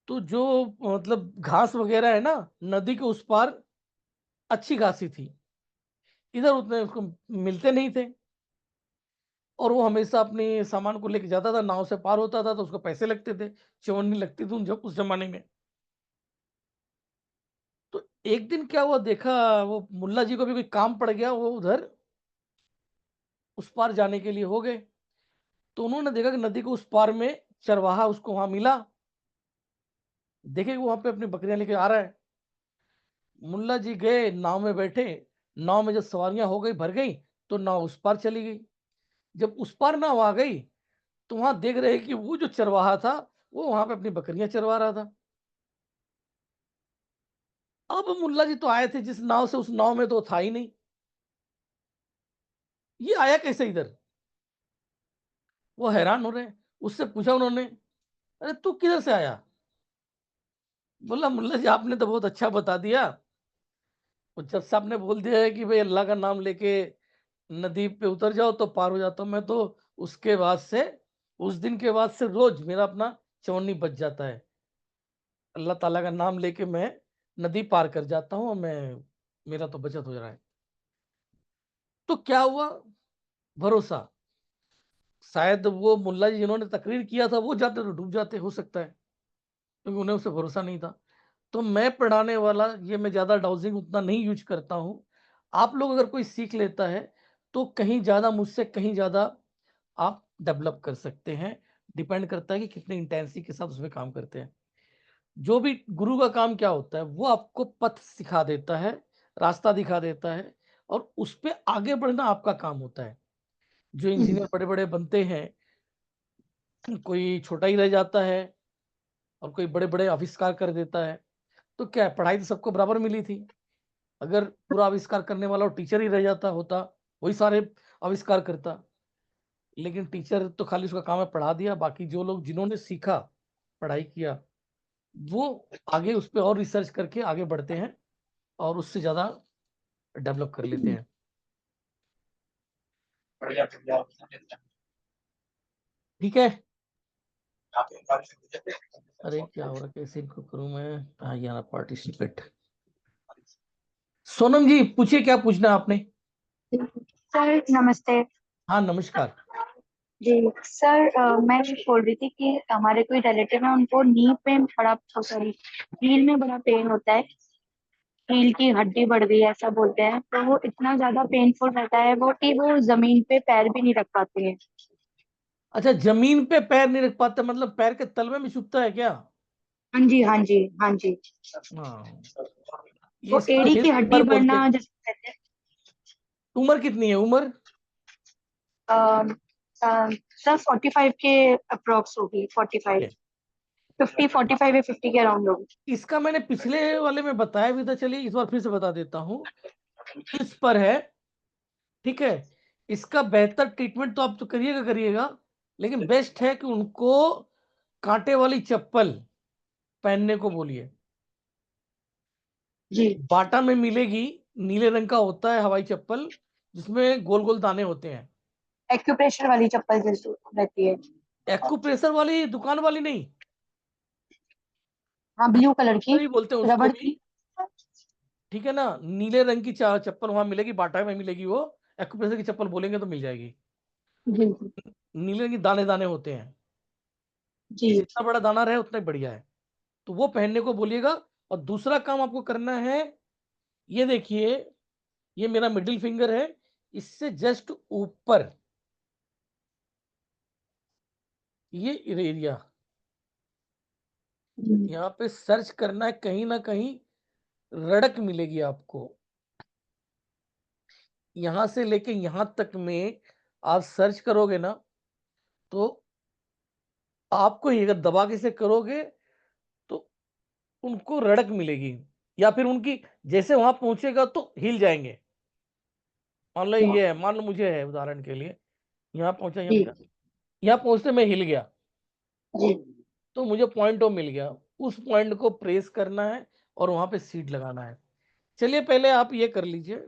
तो जो मतलब घास वगैरह है ना, नदी के उस पार अच्छी घासी थी, इधर उतने उसको मिलते नहीं थे। और वो हमेशा अपने सामान को लेके जाता था, नाव से पार होता था, तो उसको पैसे लगते थे, चवन्नी लगती थी जब उस जमाने में। तो एक दिन क्या हुआ, देखा वो मुल्ला जी को भी कोई काम पड़ गया, वो उधर उस पार जाने के लिए हो गए। तो उन्होंने देखा कि नदी के उस पार में चरवाहा उसको वहां मिला, देखे कि वहां पे अपनी बकरियां लेके आ रहा है। मुल्ला जी गए, नाव में बैठे, नाव में जब सवारियां हो गई, भर गई, तो नाव उस पार चली गई। जब उस पार नाव आ गई तो वहां देख रहे कि वो जो चरवाहा था वो वहां पे अपनी बकरियां चरवा रहा था। अब मुल्ला जी तो आए थे जिस नाव से, उस नाव में तो था ही नहीं, ये आया कैसे इधर, वो हैरान हो रहे हैं। उससे पूछा उन्होंने, अरे तू किधर से आया? बोला मुल्ला जी आपने तो बहुत अच्छा बता दिया, और जब साहब ने बोल दिया है कि भाई अल्लाह का नाम लेके नदी पे उतर जाओ तो पार हो जाता हूँ मैं, तो उसके बाद से, उस दिन के बाद से रोज मेरा अपना चवन्नी बच जाता है, अल्लाह ताला का नाम लेके मैं नदी पार कर जाता हूँ, और मैं, मेरा तो बचत हो रहा है। तो क्या हुआ, भरोसा। शायद वो मुल्ला जी जिन्होंने तकरीर किया था वो जाते तो डूब जाते, हो सकता है, क्योंकि उन्हें उससे भरोसा नहीं था। तो मैं पढ़ाने वाला, ये मैं ज़्यादा डाउजिंग उतना नहीं यूज करता हूँ। आप लोग अगर कोई सीख लेता है तो कहीं ज़्यादा, मुझसे कहीं ज़्यादा आप डेवलप कर सकते हैं, डिपेंड करता है कि कितने इंटेंसिटी के साथ उसमें काम करते हैं। जो भी गुरु का काम क्या होता है, वो आपको पथ सिखा देता है, रास्ता दिखा देता है, और उस पे आगे बढ़ना आपका काम होता है। जो इंजीनियर बड़े बड़े बनते हैं, कोई छोटा ही रह जाता है और कोई बड़े बड़े आविष्कार कर देता है। तो क्या है, पढ़ाई तो सबको बराबर मिली थी। अगर पूरा आविष्कार करने वाला टीचर ही रह जाता होता, वही सारे आविष्कार करता, लेकिन टीचर तो खाली उसका काम है पढ़ा दिया, बाकी जो लोग जिन्होंने सीखा, पढ़ाई किया, वो आगे उस पर और रिसर्च करके आगे बढ़ते हैं और उससे ज्यादा डेवलप कर लेते हैं। ठीक है। अरे क्या हो रहा है, कैसे इनको करूं मैं? हाँ, यहाँ पार्टिसिपेट। सोनम जी पूछिए, क्या पूछना है आपने? सर नमस्ते। हाँ नमस्कार। जी सर, मैं बोल रही थी कि हमारे कोई रिलेटिव है, उनको नी पे बड़ा, सॉरी, हील में बड़ा पेन होता है, हील की हड्डी बढ़ गई है ऐसा बोलते हैं। तो वो इतना ज्यादा पेनफुल रहता है वो कि वो जमीन पे पैर भी नहीं रख पाते हैं। अच्छा, जमीन पे पैर नहीं रख पाते, मतलब पैर के तलवे में चुभता है क्या? हाँ जी, हाँ जी, हाँ जी। हाँ, वो इसको एड़ी की हिल हड्डी ट्यूमर बोलते बढ़ना हैं। जैसे कहते हैं। उम्र कितनी है, उम्र? सर 45 के अप्रोक्स होगी, 45, 50, 45 या 50 के अराउंड होगी। इसका मैंने पिछले वाले में बताया भी था, चलिए इस बार फिर से बता देता हूँ। इस पर है, ठीक है। इसका बेहतर ट्रीटमेंट तो आप तो करिएगा करिएगा, लेकिन बेस्ट है कि उनको कांटे वाली चप्पल पहनने को बोलिए। जी। बाटा में मिलेगी, नीले रंग का होता है हवाई चप्पल, जिसमें गोल गोल दाने होते हैं। एक्यूप्रेशर वाली चप्पल जैसे रहती है। एक्यूप्रेशर वाली, दुकान वाली नहीं, हाँ, ब्लू कलर की, नहीं बोलते हैं उसको रबड़ भी, की। ठीक है ना। नीले रंग की चप्पल वहां मिलेगी, बाटा में मिलेगी वो। एक्यूप्रेशर की चप्पल बोलेंगे तो मिल जाएगी। जी नीले रंग की दाने दाने होते हैं, जी। जितना बड़ा दाना रहे उतना ही बढ़िया है, तो वो पहनने को बोलिएगा। और दूसरा काम आपको करना है, ये देखिए, ये मेरा मिडिल फिंगर है, इससे जस्ट ऊपर ये एरिया, यहाँ पे सर्च करना है, कहीं ना कहीं रड़क मिलेगी आपको। यहां से लेके यहां तक में आप सर्च करोगे ना, तो आपको ये अगर दबा के से करोगे तो उनको रड़क मिलेगी, या फिर उनकी जैसे वहां पहुंचेगा तो हिल जाएंगे। मान लो ये है, मान लो मुझे है उदाहरण के लिए, यहाँ पहुंचा, यहाँ जी यहाँ पहुंचते मैं हिल गया, जी। तो मुझे पॉइंट ओ मिल गया। उस पॉइंट को प्रेस करना है और वहां पे सीट लगाना है। चलिए पहले आप ये कर लीजिए,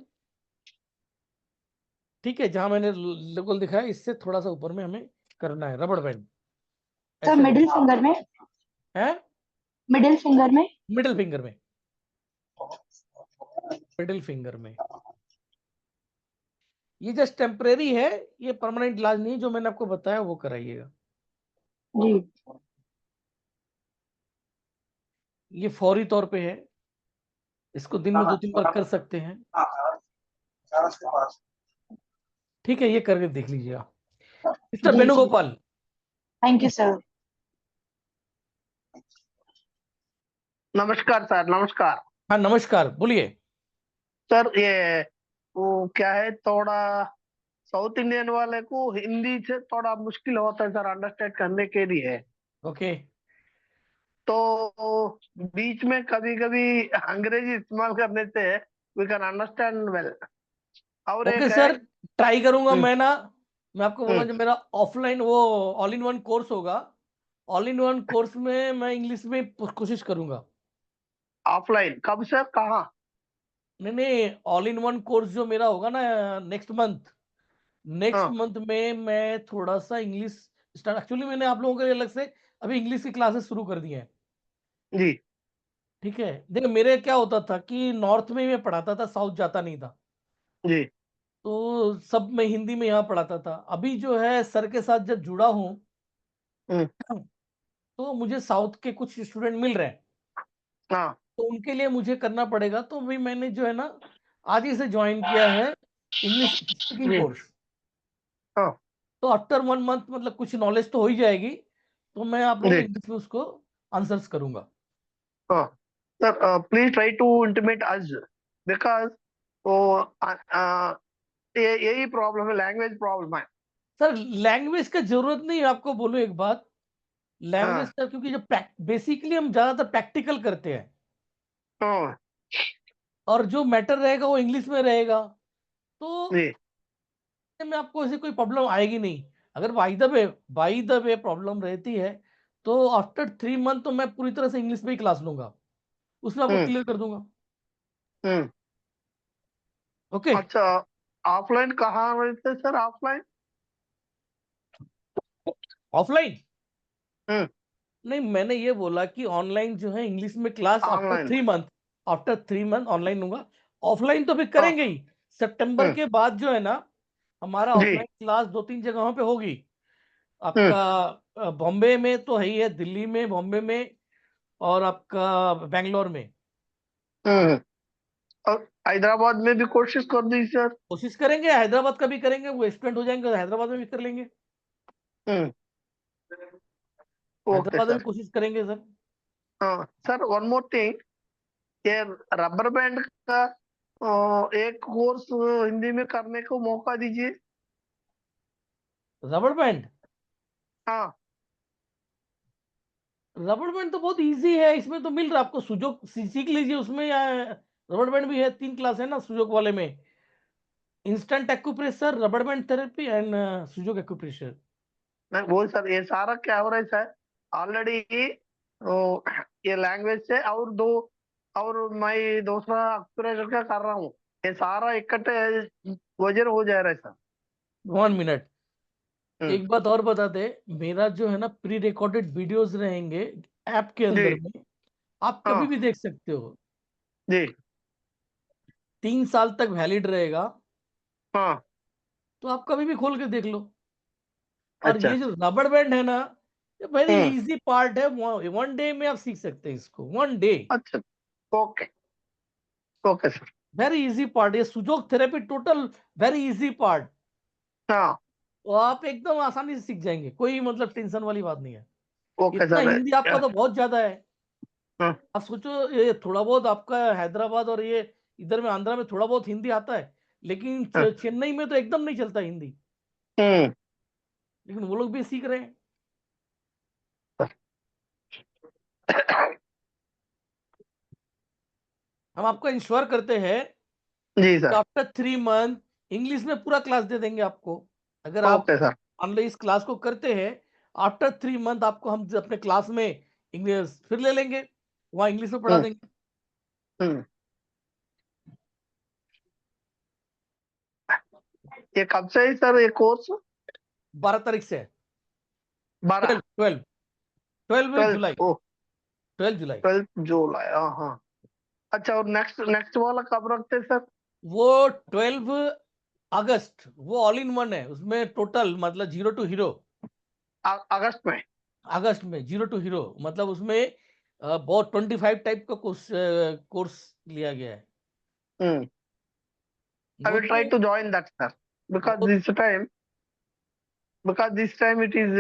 ठीक है। जहां मैंने लोगों दिखाया, इससे थोड़ा सा ऊपर में हमें करना है रबड़ बैंड, सर ऐसे मिडिल फिंगर में, है, मिडिल फिंगर में। मिडिल फिंगर में, मिडिल फिंगर में। ये जस्ट टेम्परेरी है, ये परमानेंट इलाज नहीं, जो मैंने आपको बताया वो कराइएगा। जी ये फौरी तौर पे है, इसको दिन में 2-3 बार कर सकते हैं, ठीक है। ये करके देख लीजिए आप। Mister G G. Venugopal. Thank you sir. नमस्कार सर, नमस्कार हाँ नमस्कार, बोलिए। सर। ये वो क्या है, थोड़ा साउथ इंडियन वाले को हिंदी से थोड़ा मुश्किल होता है सर अंडरस्टैंड करने के लिए। ओके। तो बीच में कभी कभी अंग्रेजी इस्तेमाल करने से वी कैन अंडरस्टैंड वेल। और ओके एक है। सर, ट्राई करूंगा हम्म, मैं ना। मैं आपको बोला, हम्म, जो मेरा ऑफलाइन वो ऑल इन वन कोर्स होगा, ऑल इन वन कोर्स में मैं इंग्लिश में कोशिश करूंगा। ऑफलाइन कब सर, कहाँ? नहीं नहीं, ऑल इन वन कोर्स जो मेरा होगा ना नेक्स्ट मंथ, नेक्स्ट हाँ मंथ में मैं थोड़ा सा इंग्लिश स्टार्ट, एक्चुअली मैंने आप लोगों के लिए अलग से अभी इंग्लिश की क्लासेस शुरू कर दी हैं, जी ठीक है। देखो मेरे क्या होता था कि नॉर्थ में ही मैं पढ़ाता था, साउथ जाता नहीं था, जी। तो सब मैं हिंदी में यहाँ पढ़ाता था। अभी जो है सर के साथ जब जुड़ा हूँ, हम्म, तो मुझे साउथ के कुछ स्टूडेंट मिल रहे हैं, हाँ तो उनके लिए मुझे करना पड़ेगा। तो भी मैंने जो है ना आज ही से ज्वाइन किया है इंग्लिश स्पीकिंग जी कोर्स। हाँ तो आफ्टर 1 मंथ मतलब कुछ नॉलेज तो हो ही जाएगी, तो मैं आप लोगों को जी। इंग्लिश में उसको आंसर्स करूंगा। sir, please try to intimate us because यही प्रॉब्लम है, लैंग्वेज प्रॉब्लम है। सर लैंग्वेज का जरूरत नहीं है, आपको बोलूं एक बात, लैंग्वेज का क्योंकि जो बेसिकली हम ज्यादातर प्रैक्टिकल करते हैं और जो मैटर रहेगा वो इंग्लिश में रहेगा, तो में आपको ऐसी कोई प्रॉब्लम आएगी नहीं। अगर बाई द वे प्रॉब्लम रहती है तो आफ्टर 3 मंथ तो मैं पूरी तरह से इंग्लिश में ही क्लास लूंगा, उसमें आपको क्लियर कर दूंगा। ओके। अच्छा, ऑफलाइन कहाँ रहते सर? ऑफलाइन ऑफलाइन नहीं, मैंने ये बोला कि ऑनलाइन जो है इंग्लिश में क्लास आफ्टर 3 मंथ ऑनलाइन लूंगा। ऑफलाइन तो फिर करेंगे ही, सितंबर के बाद जो है ना हमारा ऑफलाइन क्लास 2-3 जगहों पे होगी। आपका बॉम्बे में तो है ही है, दिल्ली में, बॉम्बे में और आपका बेंगलोर में। और हैदराबाद में भी कोशिश कर दी सर। कोशिश करेंगे, हैदराबाद का भी करेंगे, वो स्टूडेंट हो जाएंगे तो हैदराबाद में भी कर लेंगे। हैदराबाद में कोशिश करेंगे sir. Sir one more thing, ये रबर बैंड का एक कोर्स हिंदी में करने को मौका दीजिए। Rubber band? हाँ, रबर बैंड तो बहुत इजी है, इसमें तो मिल रहा है आपको, सुजोक सीख लीजिए उसमें, या रबर बैंड भी है, 3 क्लास है ना सुजोक वाले में, instant acupressure, rubber band therapy and Sujok acupressure. मैं वो सर ये सारा क्या हो रहा है सर, ऑलरेडी ये लैंग्वेज से और दो और मैं दूसरा एक्यूप्रेशर का कर रहा हूँ, ये सारा इकट्ठे वजन हो जा रहा है सर। 1 मिनट, एक बात और बता दे, मेरा जो है ना प्री रिकॉर्डेड वीडियोस रहेंगे ऐप के अंदर में, आप कभी भी देख सकते हो जी। 3 साल तक वैलिड रहेगा, हाँ, तो आप कभी भी खोल के देख लो। और ये जो रबर बैंड है ना, ये वेरी इजी पार्ट है, 1 डे में आप सीख सकते हैं इसको, 1 डे। अच्छा, okay okay sir, very easy part, ये sujok therapy total very easy part, हाँ तो आप एकदम आसानी से सीख जाएंगे, कोई मतलब टेंशन वाली बात नहीं है। ओके इतना सर। हिंदी आपका तो बहुत ज्यादा है, आप सोचो ये थोड़ा बहुत आपका हैदराबाद और ये इधर में आंध्रा में थोड़ा बहुत हिंदी आता है, लेकिन चेन्नई में तो एकदम नहीं चलता हिंदी, लेकिन वो लोग भी सीख रहे हैं। हम आपको इंश्योर करते हैं जी सर, आफ्टर 3 मंथ इंग्लिश में पूरा क्लास दे देंगे आपको। अगर आप ओके सर। ऑनलाइन इस क्लास को करते हैं, आफ्टर 3 मंथ आपको हम अपने क्लास में इंग्लिश फिर ले लेंगे, वहां इंग्लिश में पढ़ा देंगे। ये कब से है सर ये कोर्स? 12 तारीख से, 12 जुलाई, 12 जुलाई। हाँ, अच्छा, और नेक्स्ट वाला कब रखते हैं सर? वो 12 अगस्त, वो ऑल इन वन है, उसमें टोटल मतलब 0 to हीरो। अगस्त में 0 to हीरो मतलब उसमें बहुत 25 टाइप का कोर्स लिया गया है। I will try to join that sir, because this time it is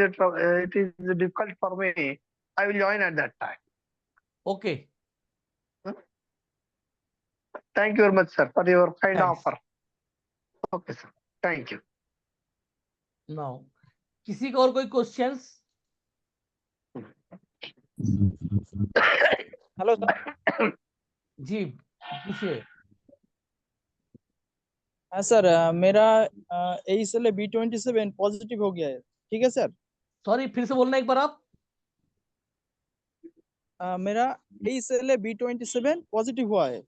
difficult for me. I will join at that time. Okay. Thank you very much sir for your kind Thanks. offer. Okay sir, thank you. Now, किसी का और कोई questions? Hello sir. जी पूछिए। हाँ sir, मेरा B27 positive हो गया है, ठीक है सर? सॉरी, फिर से बोलना एक बार आप। मेरा B27 पॉजिटिव हुआ है।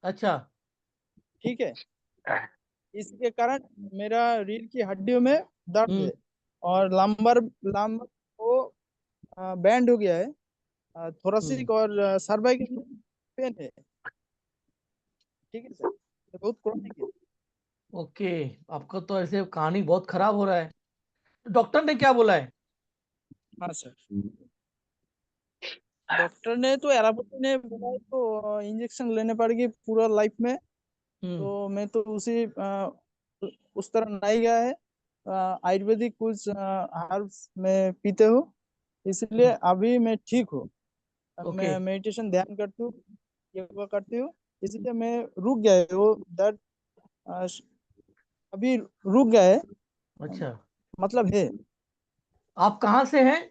अच्छा, ठीक है, इसके कारण मेरा रीढ़ की हड्डियों में दर्द है और लंबर वो बैंड हो गया है, थोरैसिक और सर्वाइकल पेन है। ठीक है सर, ये बहुत क्रॉनिक है। ओके, आपका तो ऐसे कहानी बहुत खराब हो रहा है, तो डॉक्टर ने क्या बोला है? हाँ सर, डॉक्टर ने तो एलोपैथी ने बोला तो इंजेक्शन लेने पड़ेगी पूरा लाइफ में, तो मैं तो उस तरह नहीं गया है। आयुर्वेदिक कुछ हर्ब्स में पीते हो, इसलिए अभी मैं ठीक हूँ। ओके मैं मेडिटेशन ध्यान करती हूँ, योगा करती हूँ, इसलिए मैं रुक गया है वो दैट अभी रुक गया है, अच्छा, मतलब है। आप कहाँ से हैं?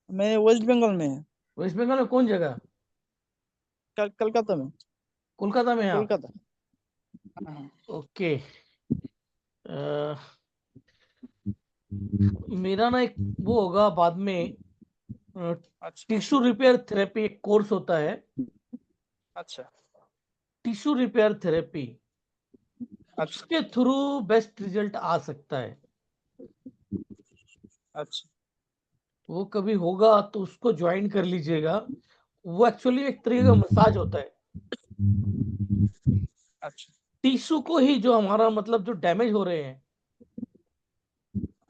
मैं वेस्ट बंगाल में है, वेस्ट बंगाल में कौन जगह? कलकत्ता में, कोलकाता में हैं आप? कोलकाता। हाँ। ओके। मेरा ना एक वो होगा बाद में, अच्छा टिश्यू रिपेयर थेरेपी एक कोर्स होता है, अच्छा टिश्यू रिपेयर थेरेपी, अच्छा उसके थ्रू बेस्ट रिजल्ट आ सकता है। अच्छा वो कभी होगा तो उसको ज्वाइन कर लीजिएगा। वो एक्चुअली एक तरीके का मसाज होता है। अच्छा टिश्यू को ही, जो हमारा मतलब जो डैमेज हो रहे हैं,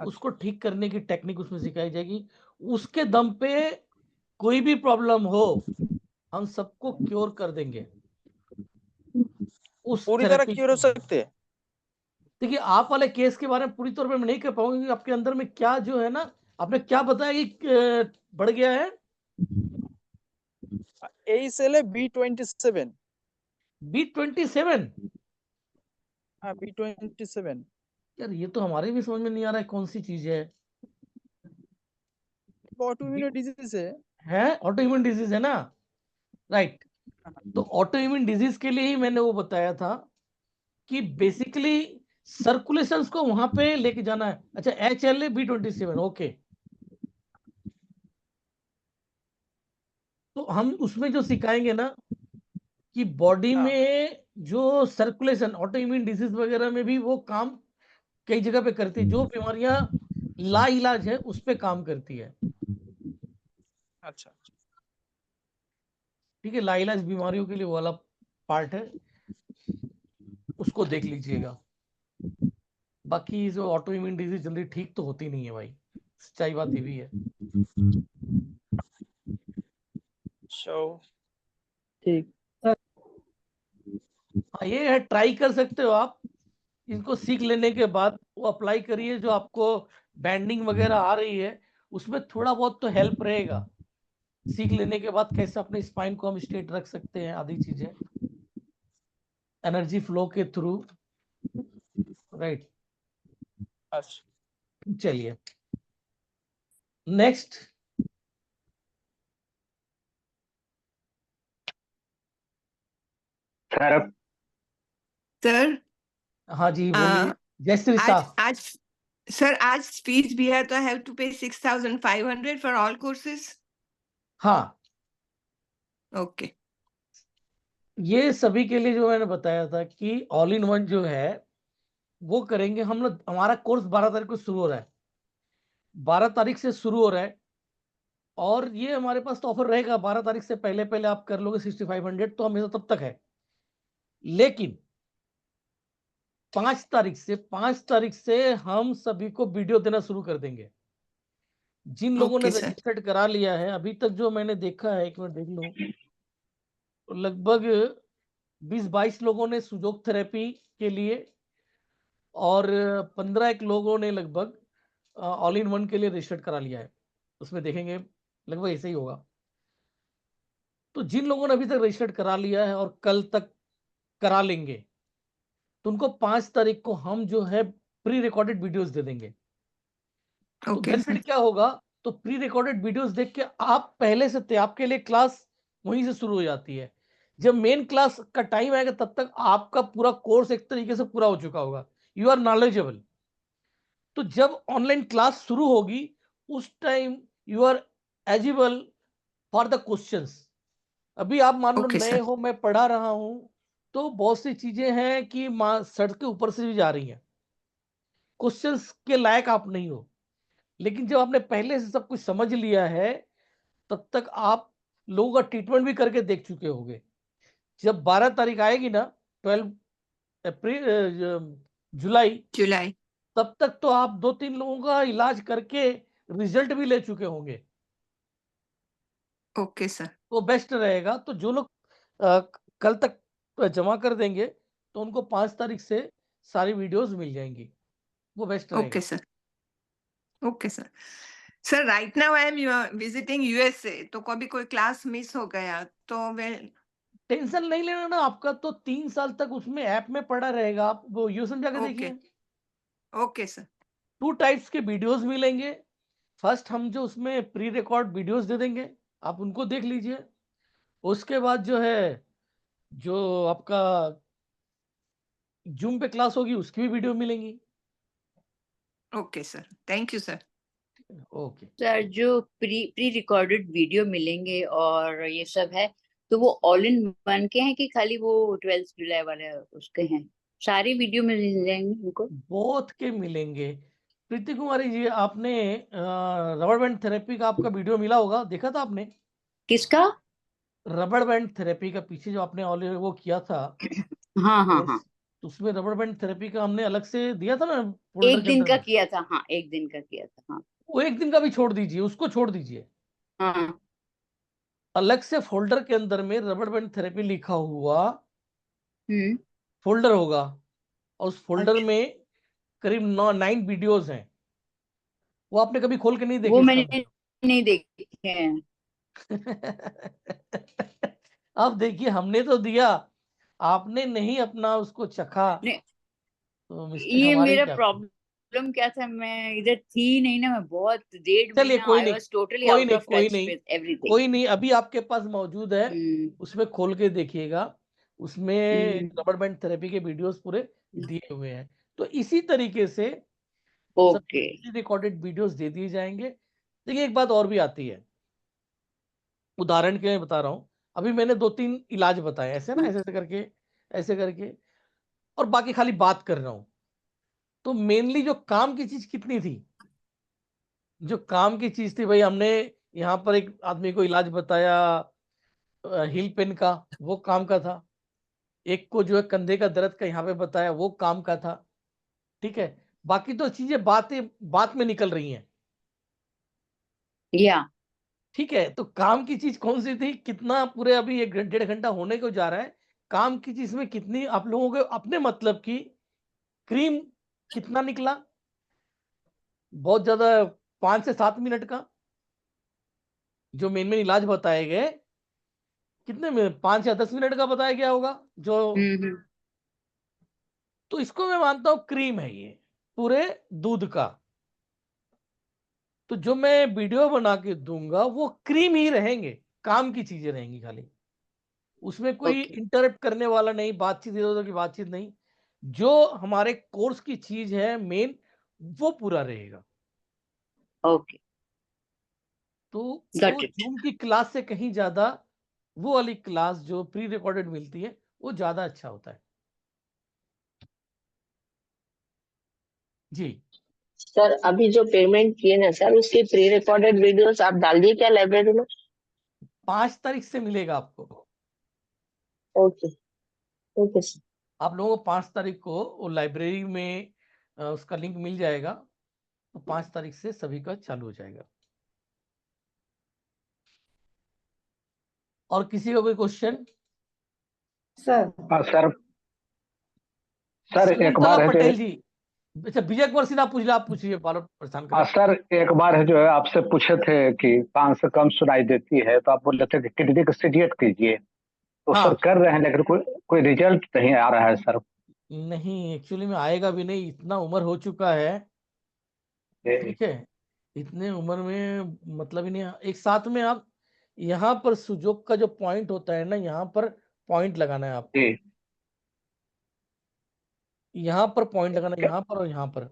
उसको ठीक करने की टेक्निक उसमें सिखाई जाएगी। उसके दम पे कोई भी प्रॉब्लम हो, हम सबको क्योर कर देंगे उस पूरी तरह थेरेपी क्योर हो के। सकते हैं। देखिए, आप वाले केस के बारे में पूरी तौर पे मैं नहीं कह पाऊंगा, क्योंकि आपके अंदर में क्या जो है ना, आपने क्या बताया कि बढ़ गया है। यही सेल है B27। B27? हाँ B27। यार ये तो हमारे भी समझ में नहीं आ रहा है कौन सी चीज है। ऑटोइम्यून डिजीज है ऑटो इम्यून डिजीज है ना? राइट। तो ऑटो इम्यून डिजीज के लिए ही मैंने वो बताया था कि बेसिकली सर्कुलेशंस को वहां पे लेके जाना है। अच्छा, HLA-B27, ओके। तो हम उसमें जो सिखाएंगे ना कि बॉडी हाँ में जो सर्कुलेशन, ऑटो इम्यून डिजीज वगैरह में भी वो काम कई जगह पे करती है। जो बीमारियां ला इलाज है उस पे काम करती है। अच्छा ठीक है, ला इलाज बीमारियों के लिए वो वाला पार्ट है, उसको देख लीजिएगा। बाकी जो ऑटो इम्यून डिजीज जल्दी ठीक तो होती नहीं है भाई, सच्चाई बात ये भी है। ठीक। हाँ, ये है, ट्राई कर सकते हो आप। इनको सीख लेने के बाद वो अप्लाई करिए। जो आपको बैंडिंग वगैरह आ रही है उसमें थोड़ा बहुत तो हेल्प रहेगा। सीख लेने के बाद कैसे अपने स्पाइन को हम स्ट्रेट रख सकते हैं, आदि चीजें एनर्जी फ्लो के थ्रू। राइट, अच्छा चलिए नेक्स्ट। सर सर हाँ जी, बोलिए। आ, जय श्री आज शाह। आज सर आज स्पीच भी है तो आई हैव टू पे 6,500 फॉर ऑल कोर्सेज। हाँ, ओके ये सभी के लिए जो मैंने बताया था कि ऑल इन वन जो है वो करेंगे हम लोग। हमारा कोर्स 12 तारीख को शुरू हो रहा है, 12 तारीख से शुरू हो रहा है। और ये हमारे पास तो ऑफर रहेगा, 12 तारीख से पहले पहले आप कर लोगे 6500 तो हमेशा तब तक है। लेकिन 5 तारीख से हम सभी को वीडियो देना शुरू कर देंगे। जिन लोगों ने ओके सर रजिस्टर्ड करा लिया है अभी तक, जो मैंने देखा है, एक मिनट देख लूं, तो लगभग 20-22 लोगों ने सुजोग थेरेपी के लिए, और 15 एक लोगों ने लगभग ऑल इन वन के लिए रजिस्टर्ड करा लिया है। उसमें देखेंगे लगभग ऐसे ही होगा। तो जिन लोगों ने अभी तक रजिस्टर्ड करा लिया है और कल तक करा लेंगे, तो उनको 5 तारीख को हम जो है प्री रिकॉर्डेड वीडियोस दे देंगे। तो ओके सर बेनिफिट क्या होगा, तो प्री रिकॉर्डेड वीडियोस देख के आप पहले से थे, आपके लिए क्लास वहीं से शुरू हो जाती है। जब मेन क्लास का टाइम आएगा तब तक आपका पूरा कोर्स एक तरीके से पूरा हो चुका होगा, यू आर नॉलेजेबल। तो जब ऑनलाइन क्लास शुरू होगी उस time you are eligible for the questions. अभी आप मान लो ओके नए सर हो, मैं पढ़ा रहा हूं, तो बहुत सी चीजें हैं कि सर के ऊपर से भी जा रही हैं, क्वेश्चंस के लायक आप नहीं हो। लेकिन जब आपने पहले से सब कुछ समझ लिया है, तब तक आप लोगों का ट्रीटमेंट भी करके देख चुके होंगे। जब 12 तारीख आएगी ना, 12 जुलाई, जुलाई तब तक तो आप 2-3 लोगों का इलाज करके रिजल्ट भी ले चुके होंगे। ओके सर तो बेस्ट रहेगा। तो जो लोग अ, कल तक जमा कर देंगे तो उनको 5 तारीख से सारी वीडियोस मिल जाएंगी, वो बेस्ट ओके रहेगा। Sir okay sir sir right now I am visiting USA, तो कभी कोई क्लास मिस हो गया तो टेंशन नहीं लेना ना, आपका तो 3 साल तक उसमें ऐप में पड़ा रहेगा। आप वो यूसम जाके ओके देखिए, ओके सर 2 टाइप्स के वीडियोस मिलेंगे। फर्स्ट हम जो उसमें प्री रिकॉर्ड वीडियोस दे देंगे, आप उनको देख लीजिए। उसके बाद जो है, जो आपका जूम पे क्लास होगी उसकी भी वीडियो मिलेंगी। Okay sir, thank you sir. Okay. Sir जो प्री रिकॉर्डेड वीडियो मिलेंगे और ये सब है, तो वो ऑल इन वन के हैं कि खाली वो 12 जुलाई वाले उसके हैं? सारी वीडियो मिल जाएंगे उनको? बोथ के मिलेंगे। प्रीति कुमारी जी, आपने रबर बैंड थेरेपी का आपका वीडियो मिला होगा, देखा था आपने? किसका? रबर बैंड थेरेपी का पीछे जो आपने ऑलरेडी वो किया था हाँ हाँ कोर्स, हाँ, तो उसमें रबर बैंड थेरेपी का हमने अलग से दिया था ना फोल्डर एक के दिन अंदर का में। किया था, हाँ एक दिन का किया था, हाँ वो एक दिन का भी छोड़ दीजिए, उसको छोड़ दीजिए। हाँ। अलग से फोल्डर के अंदर में रबर बैंड थेरेपी लिखा हुआ हम्म। फोल्डर होगा, और उस फोल्डर अच्छा, में करीब 9 वीडियोस हैं। वो आपने कभी खोल के नहीं देखे वो इसका मैंने नहीं देखे हैं। अब देखिए, हमने तो दिया, आपने नहीं अपना उसको चखा, नहीं, तो मिस्टेक ये हमारी मेरा क्या? प्रॉब्लम क्या था, मैं इधर थी नहीं ना, मैं बहुत 1.5 चलिए महीना कोई आई नहीं, वाज टोटली कोई आउट नहीं, ऑफ कोई टच नहीं, विद एवरीथिंग। कोई नहीं, अभी आपके पास मौजूद है, उसमें खोल के देखिएगा। उसमें रबर बैंड थेरेपी के वीडियोस पूरे दिए हुए हैं। तो इसी तरीके से ओके। रिकॉर्डेड वीडियोस दे दिए जाएंगे। देखिए, एक बात और भी आती है, उदाहरण के लिए बता रहा हूँ। अभी मैंने 2-3 इलाज बताए ऐसे ना, ऐसे ऐसे करके, ऐसे करके, और बाकी खाली बात कर रहा हूँ। तो मेनली जो काम की चीज कितनी थी? जो काम की चीज थी भाई, हमने यहाँ पर एक आदमी को इलाज बताया हिल पेन का, वो काम का था। एक को जो है कंधे का दर्द का यहाँ पे बताया, वो काम का था। ठीक है, बाकी तो चीजें बातें बात में निकल रही हैं। या ठीक है, तो काम की चीज कौन सी थी, कितना पूरे अभी 1-1.5 घंटा होने को जा रहा है। काम की चीज में कितनी आप लोगों के अपने मतलब की क्रीम कितना निकला? बहुत ज्यादा, 5 से 7 मिनट का जो मेन इलाज बताए गए, कितने में 5 या 10 मिनट का बताया गया होगा जो। हम्म। तो इसको मैं मानता हूं क्रीम है ये, पूरे दूध का। तो जो मैं वीडियो बना के दूंगा वो क्रीम ही रहेंगे, काम की चीजें रहेंगी खाली। उसमें कोई ओके इंटरप्ट करने वाला नहीं, बातचीत इधर उधर की बातचीत नहीं। जो हमारे कोर्स की चीज है मेन, वो पूरा रहेगा। ओके, तो वो गॉट इट। जूम की क्लास से कहीं ज्यादा वो वाली क्लास जो प्री रिकॉर्डेड मिलती है, वो ज्यादा अच्छा होता है। जी, सर अभी जो पेमेंट किए ना सर, उसकी प्री रिकॉर्डेड वीडियोस आप डाल दिए क्या लाइब्रेरी में? 5 तारीख से मिलेगा आपको। Okay okay sir. आप लोगों को 5 तारीख को वो लाइब्रेरी में उसका लिंक मिल जाएगा। तो 5 तारीख से सभी का चालू हो जाएगा। और किसी का कोई क्वेश्चन? सर हाँ सर। सर एक शकुंतला बार है पटेल जो, जी, अच्छा विजय कुमार सिन्हा पूछ लिया, आप पूछिए, बार परेशान हाँ करें। सर एक बार है जो है आपसे पूछे थे कि कान से कम सुनाई देती है, तो आप बोल रहे थे कि किडनी का सीडिएट कीजिए। तो सर हाँ, कर रहे हैं, लेकिन कोई कोई रिजल्ट नहीं आ रहा है सर। नहीं एक्चुअली में आएगा भी नहीं, इतना उम्र हो चुका है। जी ठीक है, इतने उम्र में मतलब ही नहीं। एक साथ में आप यहाँ पर सुजोग का जो पॉइंट होता है ना, यहाँ पर पॉइंट लगाना है आपको। जी। यहाँ पर पॉइंट लगाना है, क्या, यहाँ पर और यहाँ पर,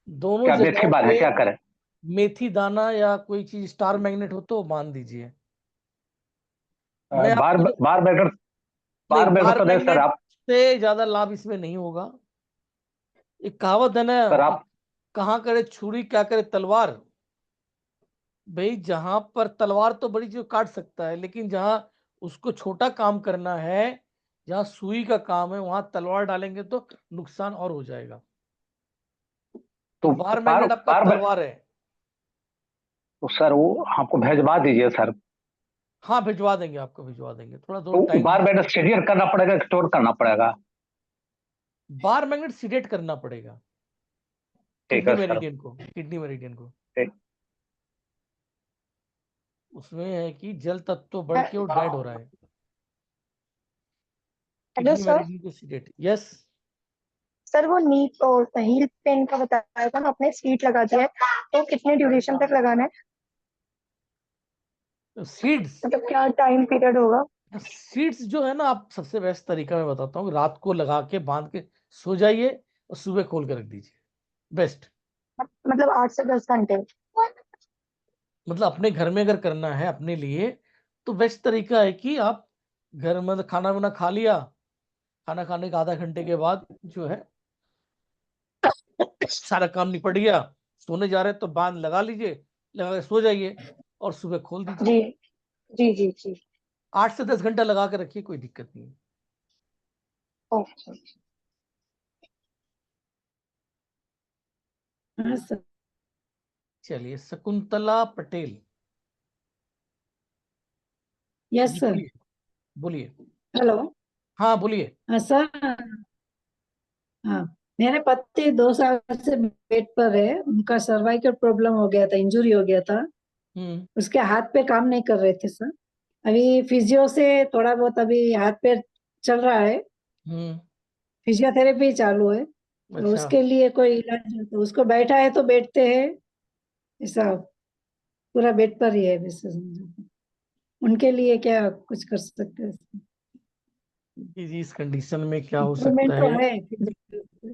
दोनों क्या मेथी जगहों बात है, पे क्या करें? मेथी दाना या कोई चीज स्टार मैग्नेट हो तो बांध दीजिए। मैं बार आपको बार बैगर, नहीं, बार बैगर बार तो नहीं सर मैग्नेट आप? से ज्यादा लाभ इसमें नहीं होगा। एक कहावत है ना, सर आप, कहाँ करे छुरी क्या करे तलवार। भाई जहां पर तलवार तो बड़ी चीज काट सकता है, लेकिन जहां उसको छोटा काम करना है, जहां सुई का काम है, वहां तलवार डालेंगे तो नुकसान और हो जाएगा। तो तो बार बार मैग्नेट आपका बार तलवार है। तो सर वो हमको भेजवा दीजिए सर। हाँ भिजवा देंगे, आपको भिजवा देंगे, थोड़ा दो तो टाइम बार दीजिए। बैगर सीडियर करना पड़ेगा, स्टोर करना पड़ेगा? बार मैग्नेट सीडेट करना पड़ेगा ठीक किडनी है सर। मेरिडियन को, किडनी मेरिडियन को। ठीक। उसमें है कि जल तत्व बढ़ के वो डेड हो रहा है। हेलो किडनी में सर। रेडियोसिडेट। यस सर वो नी और हील पेन का बताया था ना, आपने सीट लगा दिया है, तो कितने ड्यूरेशन तक लगाना है, सीड्स। मतलब क्या टाइम पीरियड होगा? सीड्स जो है ना, आप सबसे बेस्ट तरीका मैं बताता हूँ, रात को लगा के बांध के सो जाइए और सुबह खोल के रख दीजिए, बेस्ट। मतलब 8 से 10 घंटे? मतलब अपने घर में अगर करना है अपने लिए तो बेस्ट तरीका है कि आप घर में खाना वाना खा लिया, खाना खाने के आधा घंटे के बाद जो है सारा काम निपट गया, सोने जा रहे हैं तो बांध लगा लीजिए, लगा के सो जाइए और सुबह खोल दीजिए। जी जी जी जी। 8 से 10 घंटा लगा के रखिए, कोई दिक्कत नहीं है। ओके। हाँ सर। चलिए, शकुंतला पटेल यस जी, सर। बोलिए बोलिए। हेलो। हाँ बोलिए। हाँ सर। हाँ, मेरे पति 2 साल से बेड पर है, उनका सर्वाइकल प्रॉब्लम हो गया था, इंजुरी हो गया था, हम्म उसके हाथ पे काम नहीं कर रहे थे सर। अभी फिजियो से थोड़ा बहुत अभी हाथ पैर चल रहा है, हम्म फिजियोथेरेपी चालू है, तो अच्छा, उसके लिए कोई इलाज हो तो उसको बैठा है तो बैठते हैं, ऐसा पूरा बेड पर ही है वैसे समझो। उनके लिए क्या कुछ कर सकते हैं? जी इस कंडीशन में क्या हो इम्प्रूवमेंट सकता तो है, है।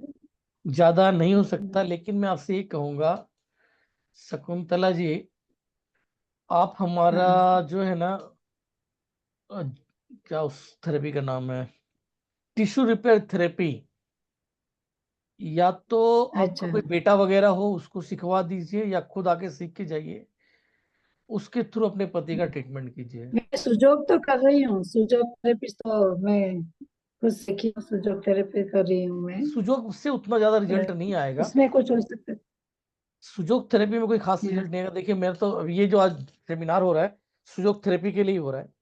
ज्यादा नहीं हो सकता, लेकिन मैं आपसे ये कहूंगा शकुंतला जी, आप हमारा हाँ जो है ना अ, क्या उस थेरेपी का नाम है, टिश्यू रिपेयर थेरेपी, या तो आपका अच्छा। कोई बेटा वगैरह हो उसको सिखवा दीजिए या खुद आके सीख के जाइए, उसके थ्रू अपने पति का ट्रीटमेंट कीजिए। मैं सुजोग तो कर रही हूँ, सुजोग थेरेपी तो मैं खुद सीखी हूँ, सुजोग थेरेपी कर रही हूँ मैं। सुजोग से उतना ज्यादा रिजल्ट नहीं आएगा, उसमें कुछ हो सकता है? सुजोग थेरेपी में कोई खास या- रिजल्ट नहीं आएगा। देखिए मेरा तो अब ये जो आज सेमिनार हो रहा है सुजोग थेरेपी के लिए ही हो रहा है।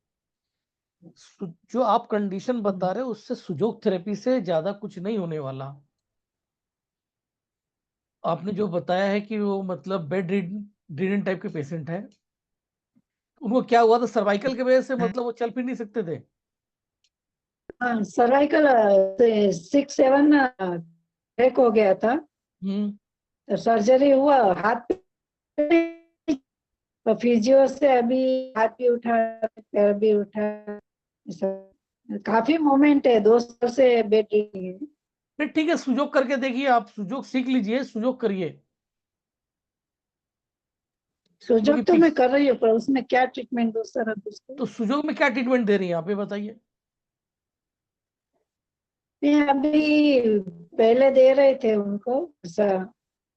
जो आप कंडीशन बता रहे हो उससे सुजोग थेरेपी से ज्यादा कुछ नहीं होने वाला। आपने जो बताया है कि वो मतलब बेड रीडन टाइप के पेशेंट है, उनको क्या हुआ था, सर्वाइकल की वजह से, मतलब वो चल फिर नहीं सकते थे। हाँ, सर्वाइकल 6-7 ब्रेक हो गया था, हम्म तो सर्जरी हुआ हाथ पे, तो फिजियो से अभी हाथ भी उठा, पैर भी उठा, ऐसा काफी मूवमेंट है, 2 साल से बेड रीडिंग है। फिर ठीक है, सुजोग करके देखिए, आप सुजोग सीख लीजिए, सुजोग करिए। क्योंकि सुजोग तो मैं कर रही हूँ, पर उसमें क्या ट्रीटमेंट दो सर अब उसको? तो सुजोग में क्या ट्रीटमेंट दे रही हैं आप, ये बताइए। मैं अभी पहले दे रहे थे उनको, ऐसा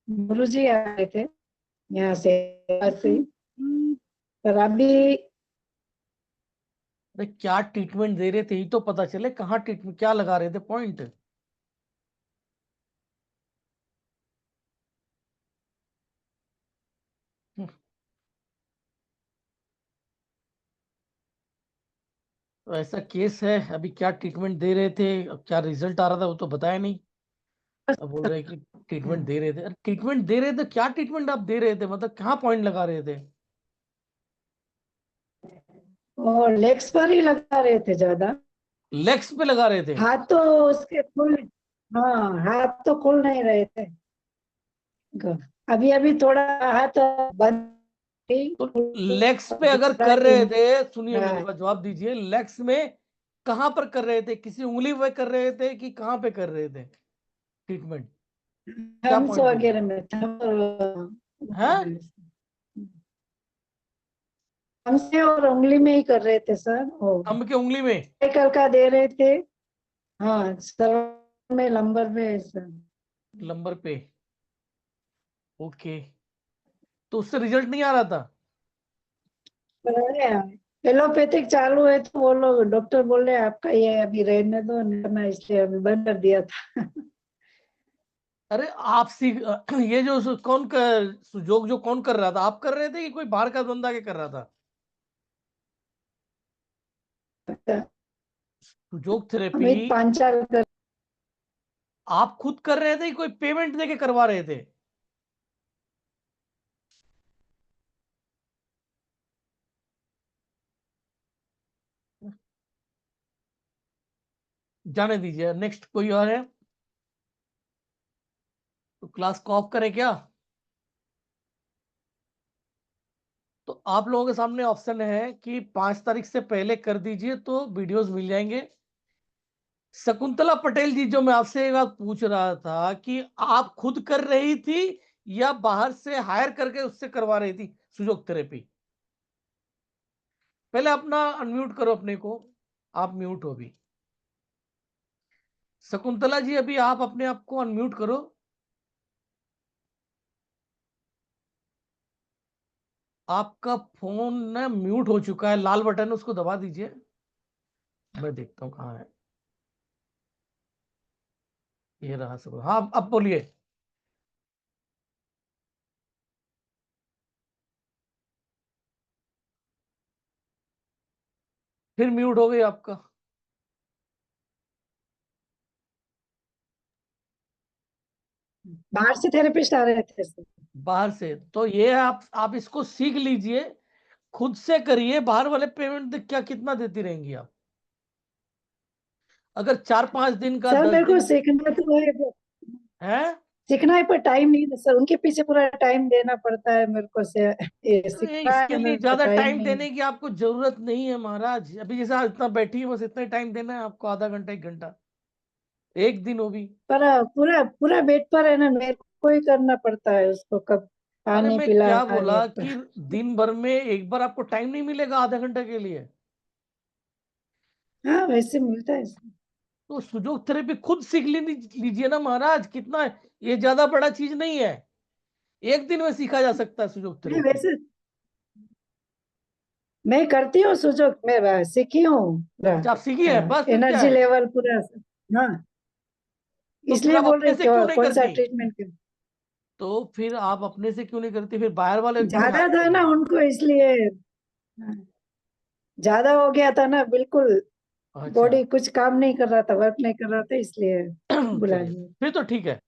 गुरुजी आए थे यहाँ से, पर अभी अरे क्या ट्रीटमेंट दे रहे थे ये तो पता चले, कहाँ ट्रीटमेंट क्या लगा रहे थे पॉइंट। तो ऐसा केस है, अभी क्या ट्रीटमेंट दे रहे थे, अब क्या रिजल्ट आ रहा था वो तो बताया नहीं। अब बोल रहे हैं कि ट्रीटमेंट दे रहे थे, अरे ट्रीटमेंट दे रहे थे, क्या ट्रीटमेंट आप दे रहे थे, मतलब कहाँ पॉइंट लगा रहे थे। और लेग्स पर ही लगा रहे थे ज्यादा, लेग्स पे लगा रहे थे। हाथ तो उसके खुल, हाँ हाथ तो खुल नहीं रहे थे, अभी अभी थोड़ा हाथ बंद तो लेग्स पे अगर दूसरा कर ही रहे थे, सुनिए रहा मेरी है। बात, जवाब दीजिए, लेग्स में कहाँ पर कर रहे थे, किसी उंगली पे कर रहे थे कि कहाँ पे कर रहे थे ट्रीटमेंट, क्या थम्स पॉइंट पे वगैरह में, थम्स है। से और उंगली में ही कर रहे थे सर, वो थंब के उंगली में, साइकिल का दे रहे थे, हाँ सर में लंबर में सर। लंबर पे, ओके, तो उससे रिजल्ट नहीं आ रहा था। एलोपैथिक चालू है तो वो लोग डॉक्टर बोल रहे हैं आपका ये अभी रहने दो, नहीं करना, इसलिए अभी बंद कर दिया था। अरे आप सीख ये जो कौन कर सुजोग जो कौन कर रहा था, आप कर रहे थे कि कोई बाहर का बंदा के कर रहा था। सुजोग थेरेपी अमित पांचाल कर, आप खुद कर रहे थे कि कोई पेमेंट देके करवा रहे थे। जाने दीजिए। नेक्स्ट कोई और है तो क्लास को ऑफ करें क्या? तो आप लोगों के सामने ऑप्शन है कि 5 तारीख से पहले कर दीजिए तो वीडियोस मिल जाएंगे। शकुंतला पटेल जी, जो मैं आपसे एक बात पूछ रहा था कि आप खुद कर रही थी या बाहर से हायर करके उससे करवा रही थी सुजोग थेरेपी? पहले अपना अनम्यूट करो अपने को, आप म्यूट हो भी। शकुंतला जी, अभी आप अपने आप को अनम्यूट करो। आपका फोन ना म्यूट हो चुका है, लाल बटन उसको दबा दीजिए। मैं देखता हूं कहाँ है। ये रहा सब। हाँ, अब बोलिए। फिर म्यूट हो गई आपका। बाहर से थेरेपिस्ट आ रहे थे सर। बाहर से तो ये आप इसको सीख लीजिए, खुद से करिए। बाहर वाले पेमेंट क्या कितना देती रहेंगी आप? अगर 4-5 दिन का, सर 10 मेरे को दिन सीखना तो है, सीखना है, पर टाइम नहीं है सर, उनके पीछे पूरा टाइम देना पड़ता है मेरे को से। ये तो सीखना इसके है, लिए मेरे को ज्यादा टाइम टाइम नहीं है। देने की आपको जरूरत नहीं है महाराज। अभी जैसे आज इतना बैठी है, बस इतना ही टाइम देना है आपको, आधा घंटा 1 घंटा, एक दिन हो भी। पर पूरा पूरा बेड पर है ना, मेरे को ही करना पड़ता है उसको, कब अरे पानी मैं क्या पिलाने बोला पर। कि दिन भर में एक बार आपको टाइम नहीं मिलेगा आधा घंटा के लिए? हाँ वैसे मिलता है सर। तो सुजोग थेरेपी खुद सीख लीजिए ना महाराज। कितना है? ये ज्यादा बड़ा चीज नहीं है, एक दिन में सीखा जा सकता है सुजोग नहीं थेरेपी। वैसे मैं करती हूँ सुजोग, मैं सीखी हूँ अच्छा, आप सीखी है, बस फिर क्या एनर्जी है? लेवल पूरा। हाँ तो फिर इसलिए आप बोल अपने रही से क्यों नहीं कौन सा करती? ट्रीटमेंट कर। तो फिर आप अपने से क्यों नहीं करती? फिर बाहर वाले क्यों ज्यादा हायर था ना करोगे? उनको, इसलिए हाँ, ज्यादा हो गया था ना बिल्कुल। अच्छा। बॉडी कुछ काम नहीं कर रहा था, वर्क नहीं कर रहा था, इसलिए बुला चलिए, लिया। फिर तो ठीक है।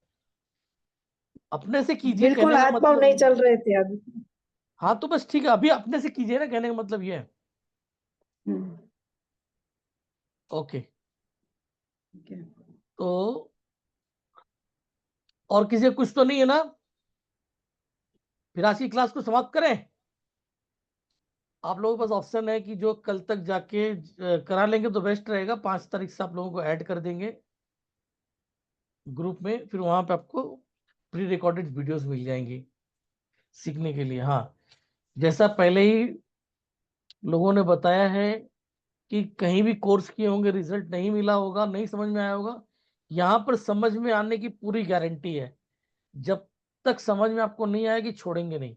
अपने से कीजिए, बिल्कुल कहने का हाथ पाँव मतलब नहीं ये है। चल रहे थे अभी। हाँ तो बस ठीक है, अभी अपने से कीजिए ना, कहने का मतलब ये है। हम्म, ओके। ठीक है। तो और किसी को कुछ तो नहीं है ना? फिर आज की क्लास को समाप्त करें। आप लोगों के पास ऑप्शन है कि जो कल तक जाके करा लेंगे तो बेस्ट रहेगा। 5 तारीख से आप लोगों को ऐड कर देंगे ग्रुप में, फिर वहां पे आपको प्री रिकॉर्डेड वीडियोस मिल जाएंगी सीखने के लिए। हाँ, जैसा पहले ही लोगों ने बताया है कि कहीं भी कोर्स किए होंगे, रिजल्ट नहीं मिला होगा, नहीं समझ में आया होगा, यहाँ पर समझ में आने की पूरी गारंटी है। जब तक समझ में आपको नहीं आएगी, छोड़ेंगे नहीं।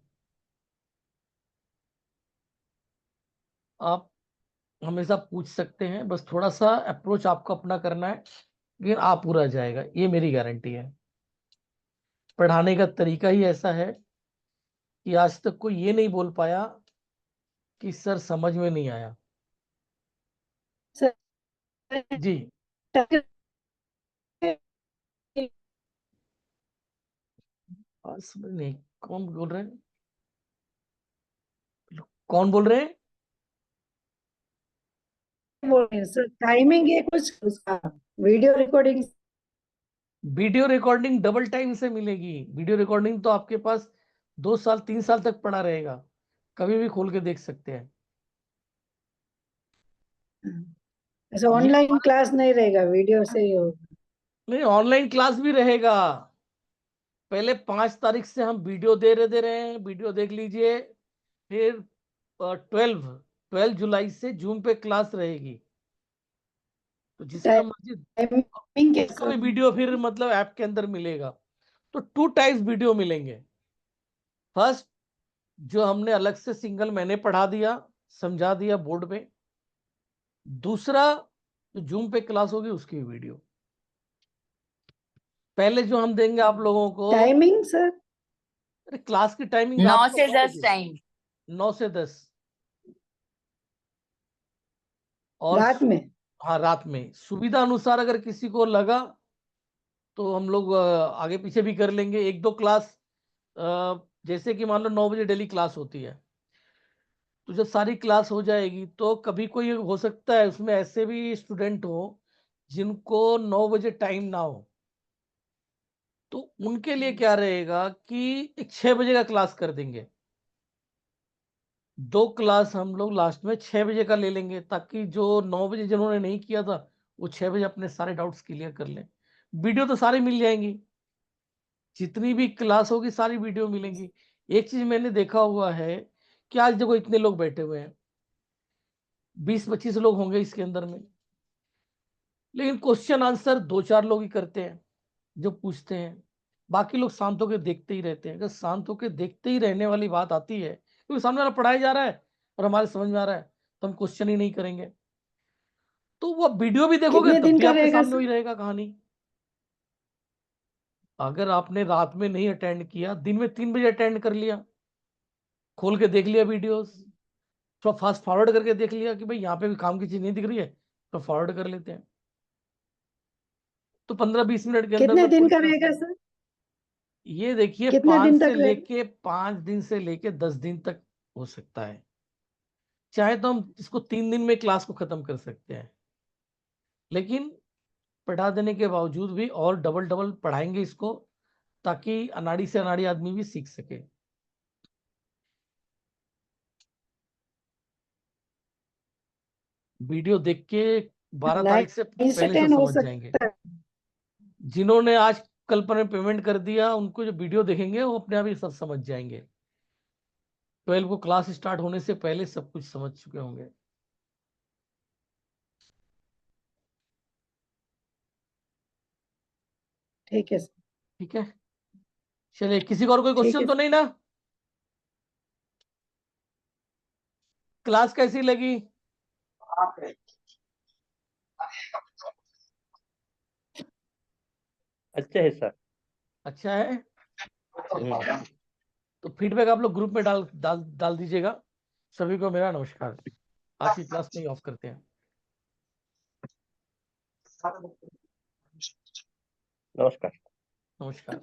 आप हमेशा पूछ सकते हैं, बस थोड़ा सा अप्रोच आपको अपना करना है, लेकिन आप पूरा जाएगा, ये मेरी गारंटी है। पढ़ाने का तरीका ही ऐसा है कि आज तक कोई ये नहीं बोल पाया कि सर समझ में नहीं आया। सर जी, आज समझ नहीं। कौन बोल रहे हैं? कौन बोल रहे हैं? बोल रहे हैं सर, टाइमिंग है कुछ उसका, video recording. Video recording double time से मिलेगी। वीडियो रिकॉर्डिंग तो आपके पास 2 साल 3 साल तक पड़ा रहेगा, कभी भी खोल के देख सकते हैं। ऐसा ये ऑनलाइन क्लास नहीं रहेगा, वीडियो से ही होगा। नहीं, ऑनलाइन क्लास भी रहेगा। पहले 5 तारीख से हम वीडियो दे रहे हैं, वीडियो देख लीजिए। फिर 12 जुलाई से जूम पे क्लास रहेगी। तो जिसका मर्जी टाइमिंग उसका कैसा? भी वीडियो फिर मतलब ऐप के अंदर मिलेगा। तो 2 टाइप्स वीडियो मिलेंगे। फर्स्ट, जो हमने अलग से सिंगल मैंने पढ़ा दिया, समझा दिया बोर्ड पे। दूसरा, जो जूम पे क्लास होगी उसकी वीडियो। पहले जो हम देंगे आप लोगों को, टाइमिंग सर? अरे क्लास की टाइमिंग 9 रात को से 9 10 बजे, टाइम। 9 से 10। और रात में? हाँ, रात में सुविधा अनुसार अगर किसी को लगा तो हम लोग आगे पीछे भी कर लेंगे। 1-2 क्लास, जैसे कि मान लो 9 बजे डेली क्लास होती है, तो जब सारी क्लास हो जाएगी तो कभी कोई हो सकता है उसमें ऐसे भी स्टूडेंट हो जिनको 9 बजे टाइम ना हो, तो उनके लिए क्या रहेगा कि एक 6 बजे का क्लास कर देंगे। 2 क्लास हम लोग लास्ट में 6 बजे का ले लेंगे, ताकि जो 9 बजे जिन्होंने नहीं किया था वो 6 बजे अपने सारे डाउट्स क्लियर कर लें। वीडियो तो सारी मिल जाएंगी, जितनी भी क्लास होगी सारी वीडियो मिलेंगी। एक चीज मैंने देखा हुआ है कि आज देखो इतने लोग बैठे हुए हैं, 20-25 लोग होंगे इसके अंदर में, लेकिन क्वेश्चन आंसर 2-4 लोग ही करते हैं जो पूछते हैं, बाकी लोग शांत होकर देखते ही रहते हैं। अगर शांत होकर देखते ही रहने वाली बात आती है, क्योंकि सामने वाला पढ़ाया जा रहा है और हमारे समझ में आ रहा है, तो हम क्वेश्चन ही नहीं करेंगे। तो वो वीडियो भी देखोगे कितने तब दिन भी का आपके रहेगा सामने वही सर? रहेगा कहानी। अगर आपने रात में नहीं अटेंड किया, दिन में 3 बजे अटेंड कर लिया, खोल के देख लिया वीडियोस, थोड़ा फास्ट फॉरवर्ड करके देख लिया कि भाई यहाँ पे भी काम की चीज नहीं दिख रही है, तो फॉरवर्ड कर लेते हैं। तो 15-20 मिनट के अंदर कितने में दिन पूरी का तरह रहेगा से सर? ये देखिए कितने 5 दिन से तक रहेगा? लेके 5 दिन से लेके 10 दिन तक हो सकता है। चाहे तो हम इसको 3 दिन में क्लास को खत्म कर सकते हैं, लेकिन पढ़ा देने के बावजूद भी और डबल डबल पढ़ाएंगे इसको, ताकि अनाड़ी से अनाड़ी आदमी भी सीख सके। वीडियो देख के 12 तारीख से नाइट से पहले से 10 हो समझ जाएंगे। सकता है। जिन्होंने आज कल पर पेमेंट कर दिया, उनको जो वीडियो देखेंगे वो अपने आप ही सब समझ जाएंगे। 12 को क्लास स्टार्ट होने से पहले सब कुछ समझ चुके होंगे। ठीक है सर। ठीक है, चलिए किसी को और कोई ठीक क्वेश्चन है तो नहीं ना? क्लास कैसी लगी? अच्छे है सर। अच्छा है, चलिए। तो फीडबैक आप लोग ग्रुप में डाल डाल डाल दीजिएगा। सभी को मेरा नमस्कार। आज की क्लास में ही ऑफ करते हैं। नमस्कार। नमस्कार।